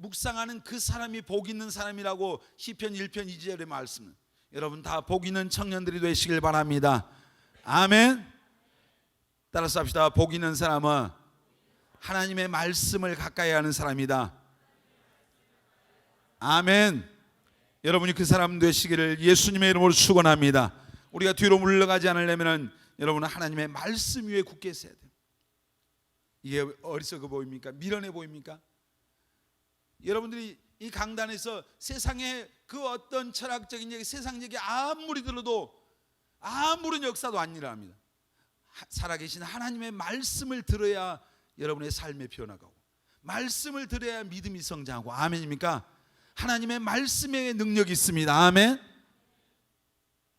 묵상하는 그 사람이 복 있는 사람이라고 시편 1편 2절의 말씀은. 여러분 다 복 있는 청년들이 되시길 바랍니다. 아멘. 따라서 합시다. 복 있는 사람은 하나님의 말씀을 가까이 하는 사람이다. 아멘. 여러분이 그 사람 되시기를 예수님의 이름으로 축원합니다. 우리가 뒤로 물러가지 않으려면 여러분은 하나님의 말씀 위에 굳게 서야 돼요. 이게 어리석어 보입니까? 미련해 보입니까? 여러분들이 이 강단에서 세상의 그 어떤 철학적인 얘기, 세상 얘기 아무리 들어도 아무런 역사도 안 일어납니다. 살아계신 하나님의 말씀을 들어야 여러분의 삶에 변화가고, 말씀을 들어야 믿음이 성장하고. 아멘입니까? 하나님의 말씀에 능력이 있습니다. 아멘.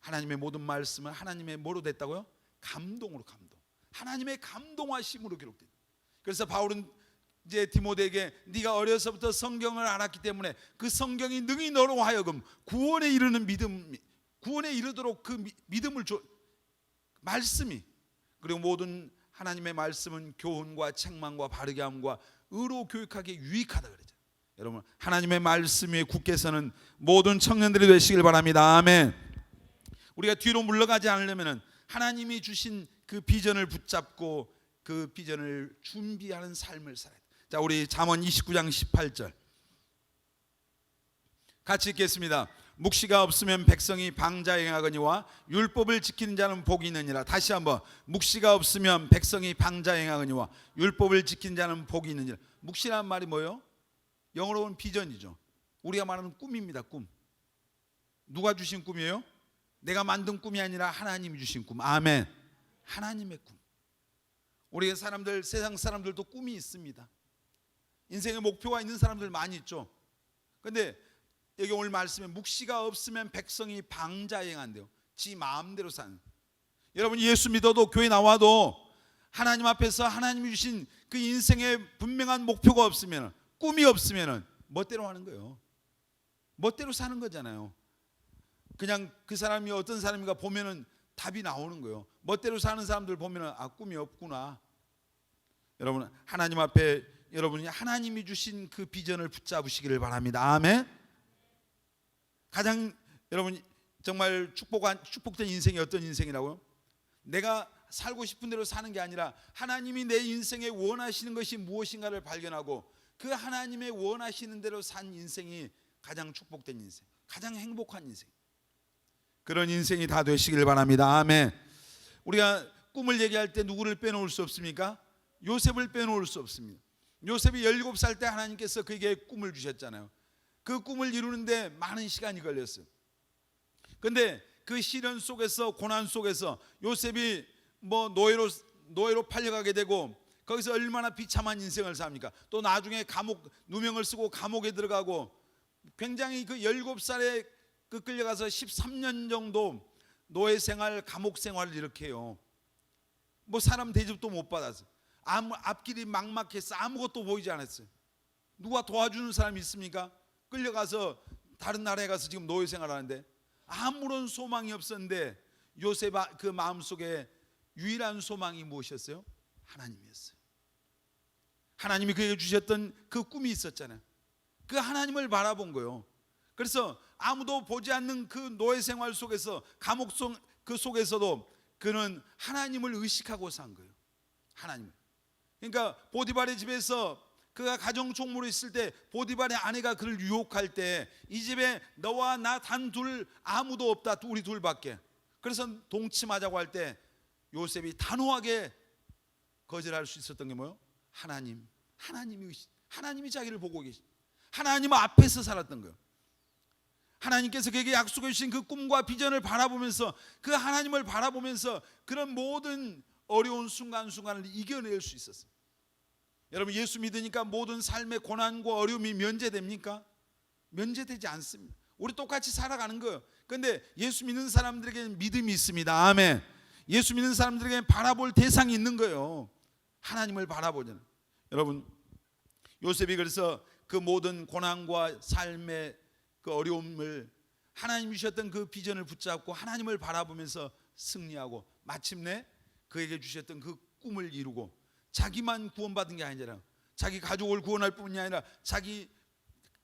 하나님의 모든 말씀은 하나님의 뭐로 됐다고요? 감동으로. 감동. 하나님의 감동하심으로 기록됩니다. 그래서 바울은 이제 디모데에게 네가 어려서부터 성경을 알았기 때문에 그 성경이 능히 너로 하여금 구원에 이르는 믿음, 구원에 이르도록 그 믿음을 줘. 말씀이, 그리고 모든 하나님의 말씀은 교훈과 책망과 바르게 함과 의로 교육하기에 유익하다 그러죠. 여러분, 하나님의 말씀 위에 굳게 서는 모든 청년들이 되시길 바랍니다. 아멘. 우리가 뒤로 물러가지 않으려면 하나님이 주신 그 비전을 붙잡고 그 비전을 준비하는 삶을 살아야 돼. 자, 우리 잠언 29장 18절 같이 읽겠습니다. 묵시가 없으면 백성이 방자행하거니와 율법을 지키는 자는 복이 있느니라. 다시 한번, 묵시가 없으면 백성이 방자행하거니와 율법을 지키는 자는 복이 있느니라. 묵시라는 말이 뭐예요? 영어로는 비전이죠. 우리가 말하는 꿈입니다. 꿈. 누가 주신 꿈이에요? 내가 만든 꿈이 아니라 하나님이 주신 꿈. 아멘. 하나님의 꿈. 우리 사람들, 세상 사람들도 꿈이 있습니다. 인생의 목표가 있는 사람들 많이 있죠. 그런데 여기 오늘 말씀에 묵시가 없으면 백성이 방자행한대요. 지 마음대로 사는. 여러분, 예수 믿어도 교회 나와도 하나님 앞에서 하나님이 주신 그 인생의 분명한 목표가 없으면, 꿈이 없으면 멋대로 하는 거예요. 멋대로 사는 거잖아요. 그냥 그 사람이 어떤 사람인가 보면은 답이 나오는 거예요. 멋대로 사는 사람들 보면은 아, 꿈이 없구나. 여러분, 하나님 앞에 여러분이 하나님이 주신 그 비전을 붙잡으시기를 바랍니다. 아멘. 가장 여러분 정말 축복된 인생이 어떤 인생이라고요? 내가 살고 싶은 대로 사는 게 아니라 하나님이 내 인생에 원하시는 것이 무엇인가를 발견하고 그 하나님의 원하시는 대로 산 인생이 가장 축복된 인생, 가장 행복한 인생. 그런 인생이 다 되시길 바랍니다. 아멘. 우리가 꿈을 얘기할 때 누구를 빼놓을 수 없습니까? 요셉을 빼놓을 수 없습니다. 요셉이 17살 때 하나님께서 그에게 꿈을 주셨잖아요. 그 꿈을 이루는데 많은 시간이 걸렸어요. 그런데 그 시련 속에서, 고난 속에서 요셉이 노예로 팔려가게 되고 거기서 얼마나 비참한 인생을 삽니까? 또 나중에 누명을 쓰고 감옥에 들어가고 굉장히 그 17살에 그 끌려가서 13년 정도 노예 생활, 감옥 생활을 이렇게 해요. 사람 대접도 못 받았어요. 앞길이 막막해서 아무것도 보이지 않았어요. 누가 도와주는 사람이 있습니까? 끌려가서 다른 나라에 가서 지금 노예 생활하는데 아무런 소망이 없었는데 요셉 그 마음속에 유일한 소망이 무엇이었어요? 하나님이었어요. 하나님이 그에게 주셨던 그 꿈이 있었잖아요. 그 하나님을 바라본 거예요. 그래서 아무도 보지 않는 그 노예 생활 속에서, 감옥 그 속에서도 그는 하나님을 의식하고 산 거예요. 하나님을. 그러니까 보디발의 집에서 그가 가정 총무로 있을 때 보디발의 아내가 그를 유혹할 때 이 집에 너와 나 단 둘, 아무도 없다, 우리 둘밖에. 그래서 동침하자고 할 때 요셉이 단호하게 거절할 수 있었던 게 뭐예요? 하나님이 자기를 보고 계신, 하나님 앞에서 살았던 거예요. 하나님께서 그에게 약속해 주신 그 꿈과 비전을 바라보면서, 그 하나님을 바라보면서 그런 모든 어려운 순간순간을 이겨낼 수 있었어요. 여러분, 예수 믿으니까 모든 삶의 고난과 어려움이 면제됩니까? 면제되지 않습니다. 우리 똑같이 살아가는 거예요. 그런데 예수 믿는 사람들에게는 믿음이 있습니다. 아멘. 예수 믿는 사람들에게는 바라볼 대상이 있는 거예요. 하나님을 바라보잖아요. 여러분, 요셉이 그래서 그 모든 고난과 삶의 그 어려움을 하나님이 주셨던 그 비전을 붙잡고 하나님을 바라보면서 승리하고 마침내 그에게 주셨던 그 꿈을 이루고 자기만 구원받은 게 아니라 자기 가족을 구원할 뿐이 아니라 자기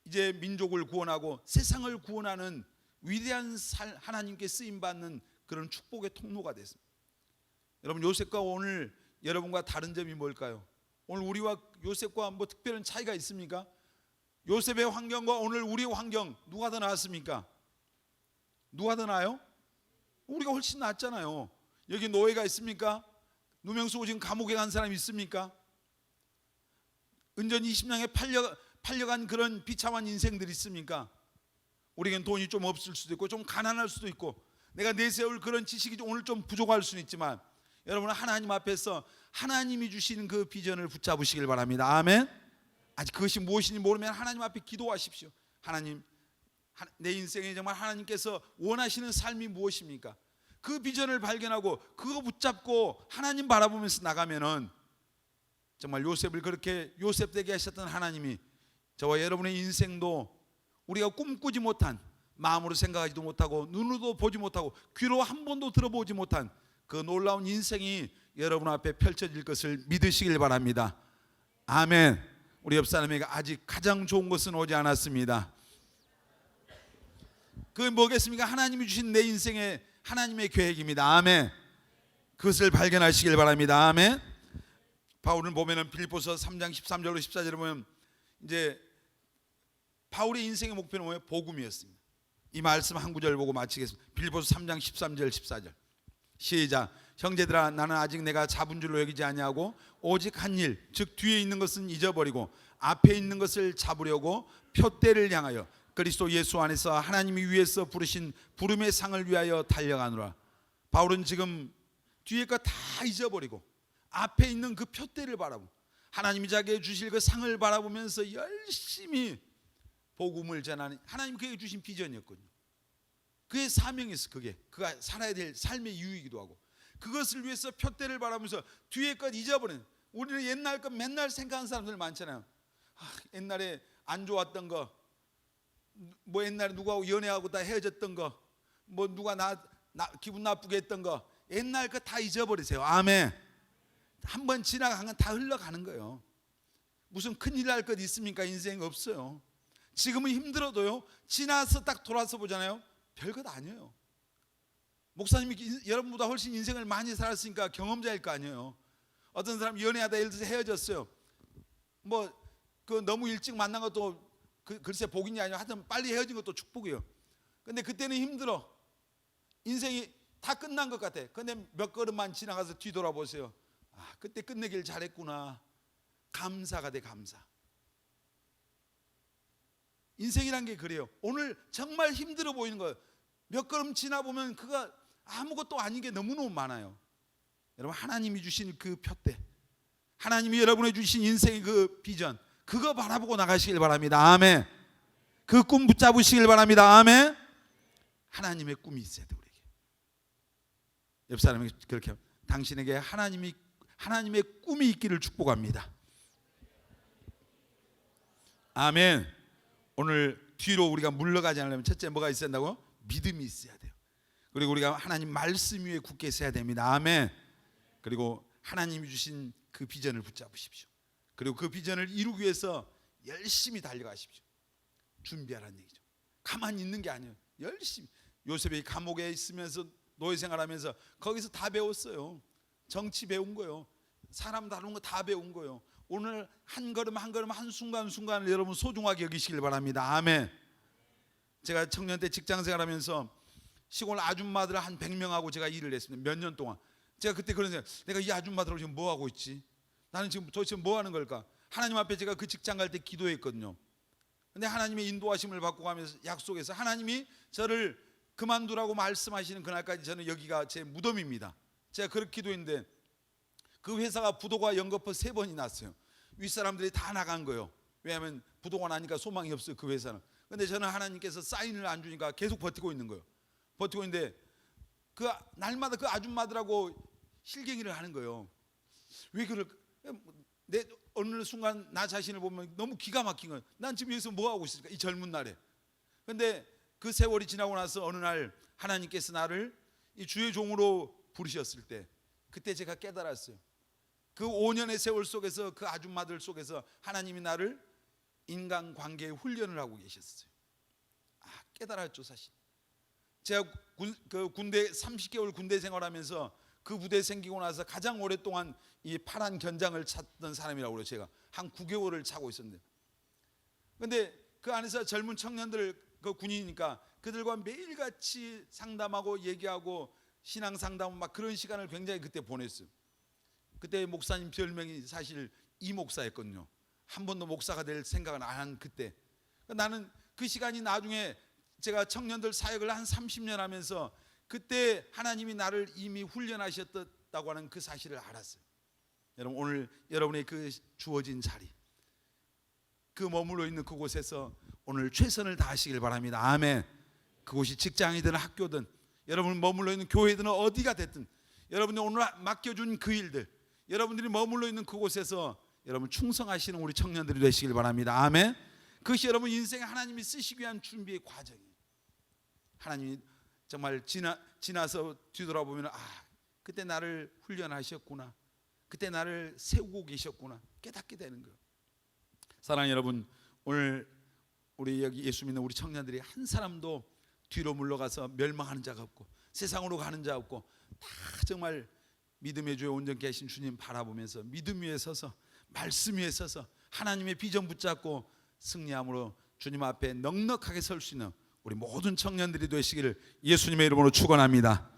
이제 민족을 구원하고 세상을 구원하는 위대한 하나님께 쓰임받는 그런 축복의 통로가 됐습니다. 여러분, 요셉과 오늘 여러분과 다른 점이 뭘까요? 오늘 우리와 요셉과 특별한 차이가 있습니까? 요셉의 환경과 오늘 우리의 환경 누가 더 나았습니까? 누가 더 나아요? 우리가 훨씬 낫잖아요. 여기 노예가 있습니까? 누명 쓰고 지금 감옥에 간 사람이 있습니까? 은전 20년에 팔려간 그런 비참한 인생들이 있습니까? 우리에겐 돈이 좀 없을 수도 있고 좀 가난할 수도 있고 내가 내세울 그런 지식이 오늘 좀 부족할 수는 있지만 여러분은 하나님 앞에서 하나님이 주시는 그 비전을 붙잡으시길 바랍니다. 아멘. 아직 그것이 무엇인지 모르면 하나님 앞에 기도하십시오. 하나님, 내 인생에 정말 하나님께서 원하시는 삶이 무엇입니까? 그 비전을 발견하고 그거 붙잡고 하나님 바라보면서 나가면은 정말 요셉을 그렇게 요셉 되게 하셨던 하나님이 저와 여러분의 인생도 우리가 꿈꾸지 못한 마음으로 생각하지도 못하고 눈으로도 보지 못하고 귀로 한 번도 들어보지 못한 그 놀라운 인생이 여러분 앞에 펼쳐질 것을 믿으시길 바랍니다. 아멘. 우리 옆 사람에게 아직 가장 좋은 것은 오지 않았습니다. 그게 뭐겠습니까? 하나님이 주신 내 인생의 하나님의 계획입니다. 아멘. 그것을 발견하시길 바랍니다. 아멘. 바울을 보면은 빌립보서 3장 13절로 14절에 보면 이제 바울의 인생의 목표는 뭐예요? 복음이었습니다. 이 말씀 한 구절 보고 마치겠습니다. 빌립보서 3장 13절 14절 시작. 형제들아, 나는 아직 내가 잡은 줄로 여기지 아니하고 오직 한 일, 즉 뒤에 있는 것은 잊어버리고 앞에 있는 것을 잡으려고 표대를 향하여 그리스도 예수 안에서 하나님이 위에서 부르신 부름의 상을 위하여 달려가노라. 바울은 지금 뒤에 거 다 잊어버리고 앞에 있는 그 표대를 바라보고 하나님이 자기에게 주실 그 상을 바라보면서 열심히 복음을 전하는, 하나님 그에게 주신 비전이었거든요. 그의 사명이었어. 그가 살아야 될 삶의 이유이기도 하고, 그것을 위해서 표대를 바라보면서 뒤에 것 잊어버리는, 우리는 옛날 것 맨날 생각하는 사람들 많잖아요. 옛날에 안 좋았던 거, 뭐 옛날에 누구하고 연애하고 다 헤어졌던 거, 뭐 누가 나 기분 나쁘게 했던 거, 옛날 거 다 잊어버리세요. 아멘. 한번 지나간 건 다 흘러가는 거예요. 무슨 큰일 날 것 있습니까? 인생 없어요. 지금은 힘들어도요, 지나서 딱 돌아서 보잖아요, 별것 아니에요. 목사님이 여러분보다 훨씬 인생을 많이 살았으니까 경험자일 거 아니에요. 어떤 사람 연애하다 예를 들어서 헤어졌어요. 뭐 그 너무 일찍 만난 것도 글쎄 복인이 아니고 하여튼 빨리 헤어진 것도 축복이에요. 근데 그때는 힘들어. 인생이 다 끝난 것 같아. 근데 몇 걸음만 지나가서 뒤돌아보세요. 아, 그때 끝내길 잘했구나. 감사가 돼, 감사. 인생이란 게 그래요. 오늘 정말 힘들어 보이는 거예요. 몇 걸음 지나보면 그가 아무것도 아닌 게 너무너무 많아요. 여러분, 하나님이 주신 그 표대, 하나님이 여러분에 주신 인생의 그 비전, 그거 바라보고 나가시길 바랍니다. 아멘. 그 꿈 붙잡으시길 바랍니다. 아멘. 하나님의 꿈이 있어야 돼, 우리에게. 옆 사람에게 그렇게 하면, 당신에게 하나님의 꿈이 있기를 축복합니다. 아멘. 오늘 뒤로 우리가 물러가지 않으려면 첫째 뭐가 있어야 된다고? 믿음이 있어야 돼요. 그리고 우리가 하나님 말씀 위에 굳게 서야 됩니다. 아멘. 그리고 하나님이 주신 그 비전을 붙잡으십시오. 그리고 그 비전을 이루기 위해서 열심히 달려가십시오. 준비하라는 얘기죠. 가만히 있는 게 아니에요. 열심히. 요셉이 감옥에 있으면서 노예 생활하면서 거기서 다 배웠어요. 정치 배운 거요, 사람 다루는 거 다 배운 거요. 오늘 한 걸음 한 걸음 한 순간 순간을 여러분 소중하게 여기시길 바랍니다. 아멘. 제가 청년 때 직장 생활하면서 시골 아줌마들 한 100명하고 제가 일을 했습니다. 몇 년 동안. 제가 그때 그런 생각, 내가 이 아줌마들하고 지금 뭐 하고 있지? 나는 지금 도대체 뭐 하는 걸까? 하나님 앞에 제가 그 직장 갈 때 기도했거든요. 근데 하나님의 인도하심을 받고 가면서 약속해서 하나님이 저를 그만두라고 말씀하시는 그날까지 저는 여기가 제 무덤입니다. 제가 그렇게 기도했는데 그 회사가 부도가 연거푸 3번이 났어요. 윗사람들이 다 나간 거예요. 왜냐하면 부도가 나니까 소망이 없어요, 그 회사는. 근데 저는 하나님께서 사인을 안 주니까 계속 버티고 있는 거예요. 버티고 있는데 그 날마다 그 아줌마들하고 실갱이를 하는 거예요. 왜 그럴까? 내 어느 순간 나 자신을 보면 너무 기가 막힌 거예요. 난 지금 여기서 뭐 하고 있을까, 이 젊은 날에. 근데 그 세월이 지나고 나서 어느 날 하나님께서 나를 이 주의 종으로 부르셨을 때, 그때 제가 깨달았어요. 그 5년의 세월 속에서, 그 아줌마들 속에서 하나님이 나를 인간관계에 훈련을 하고 계셨어요. 깨달았죠, 사실. 제가 군대 30개월 군대 생활하면서 그 부대 생기고 나서 가장 오랫동안 이 파란 견장을 찾던 사람이라고 그래요. 제가 한 9개월을 차고 있었는데, 근데 그 안에서 젊은 청년들, 그 군인이니까 그들과 매일같이 상담하고 얘기하고 신앙 상담 막 그런 시간을 굉장히 그때 보냈어요. 그때 목사님 별명이 사실 이 목사였거든요. 한 번도 목사가 될 생각은 안 한 그때. 나는 그 시간이 나중에 제가 청년들 사역을 한 30년 하면서 그때 하나님이 나를 이미 훈련하셨다고 하는 그 사실을 알았어요. 여러분, 오늘 여러분의 그 주어진 자리, 그 머물러 있는 그곳에서 오늘 최선을 다하시길 바랍니다. 아멘. 그곳이 직장이든 학교든, 여러분 머물러 있는 교회든 어디가 됐든, 여러분이 오늘 맡겨준 그 일들, 여러분들이 머물러 있는 그곳에서 여러분 충성하시는 우리 청년들이 되시길 바랍니다. 아멘. 그것이 여러분 인생에 하나님이 쓰시기 위한 준비의 과정이에요. 하나님이 정말 지나서 뒤돌아보면 그때 나를 훈련하셨구나, 그때 나를 세우고 계셨구나 깨닫게 되는 거예요. 사랑하는 여러분, 오늘 우리 여기 예수 믿는 우리 청년들이 한 사람도 뒤로 물러가서 멸망하는 자가 없고 세상으로 가는 자 없고 다 정말 믿음의 주에 온전케 하신 주님 바라보면서 믿음 위에 서서 말씀 위에 서서 하나님의 비전 붙잡고 승리함으로 주님 앞에 넉넉하게 설 수 있는 우리 모든 청년들이 되시기를 예수님의 이름으로 축원합니다.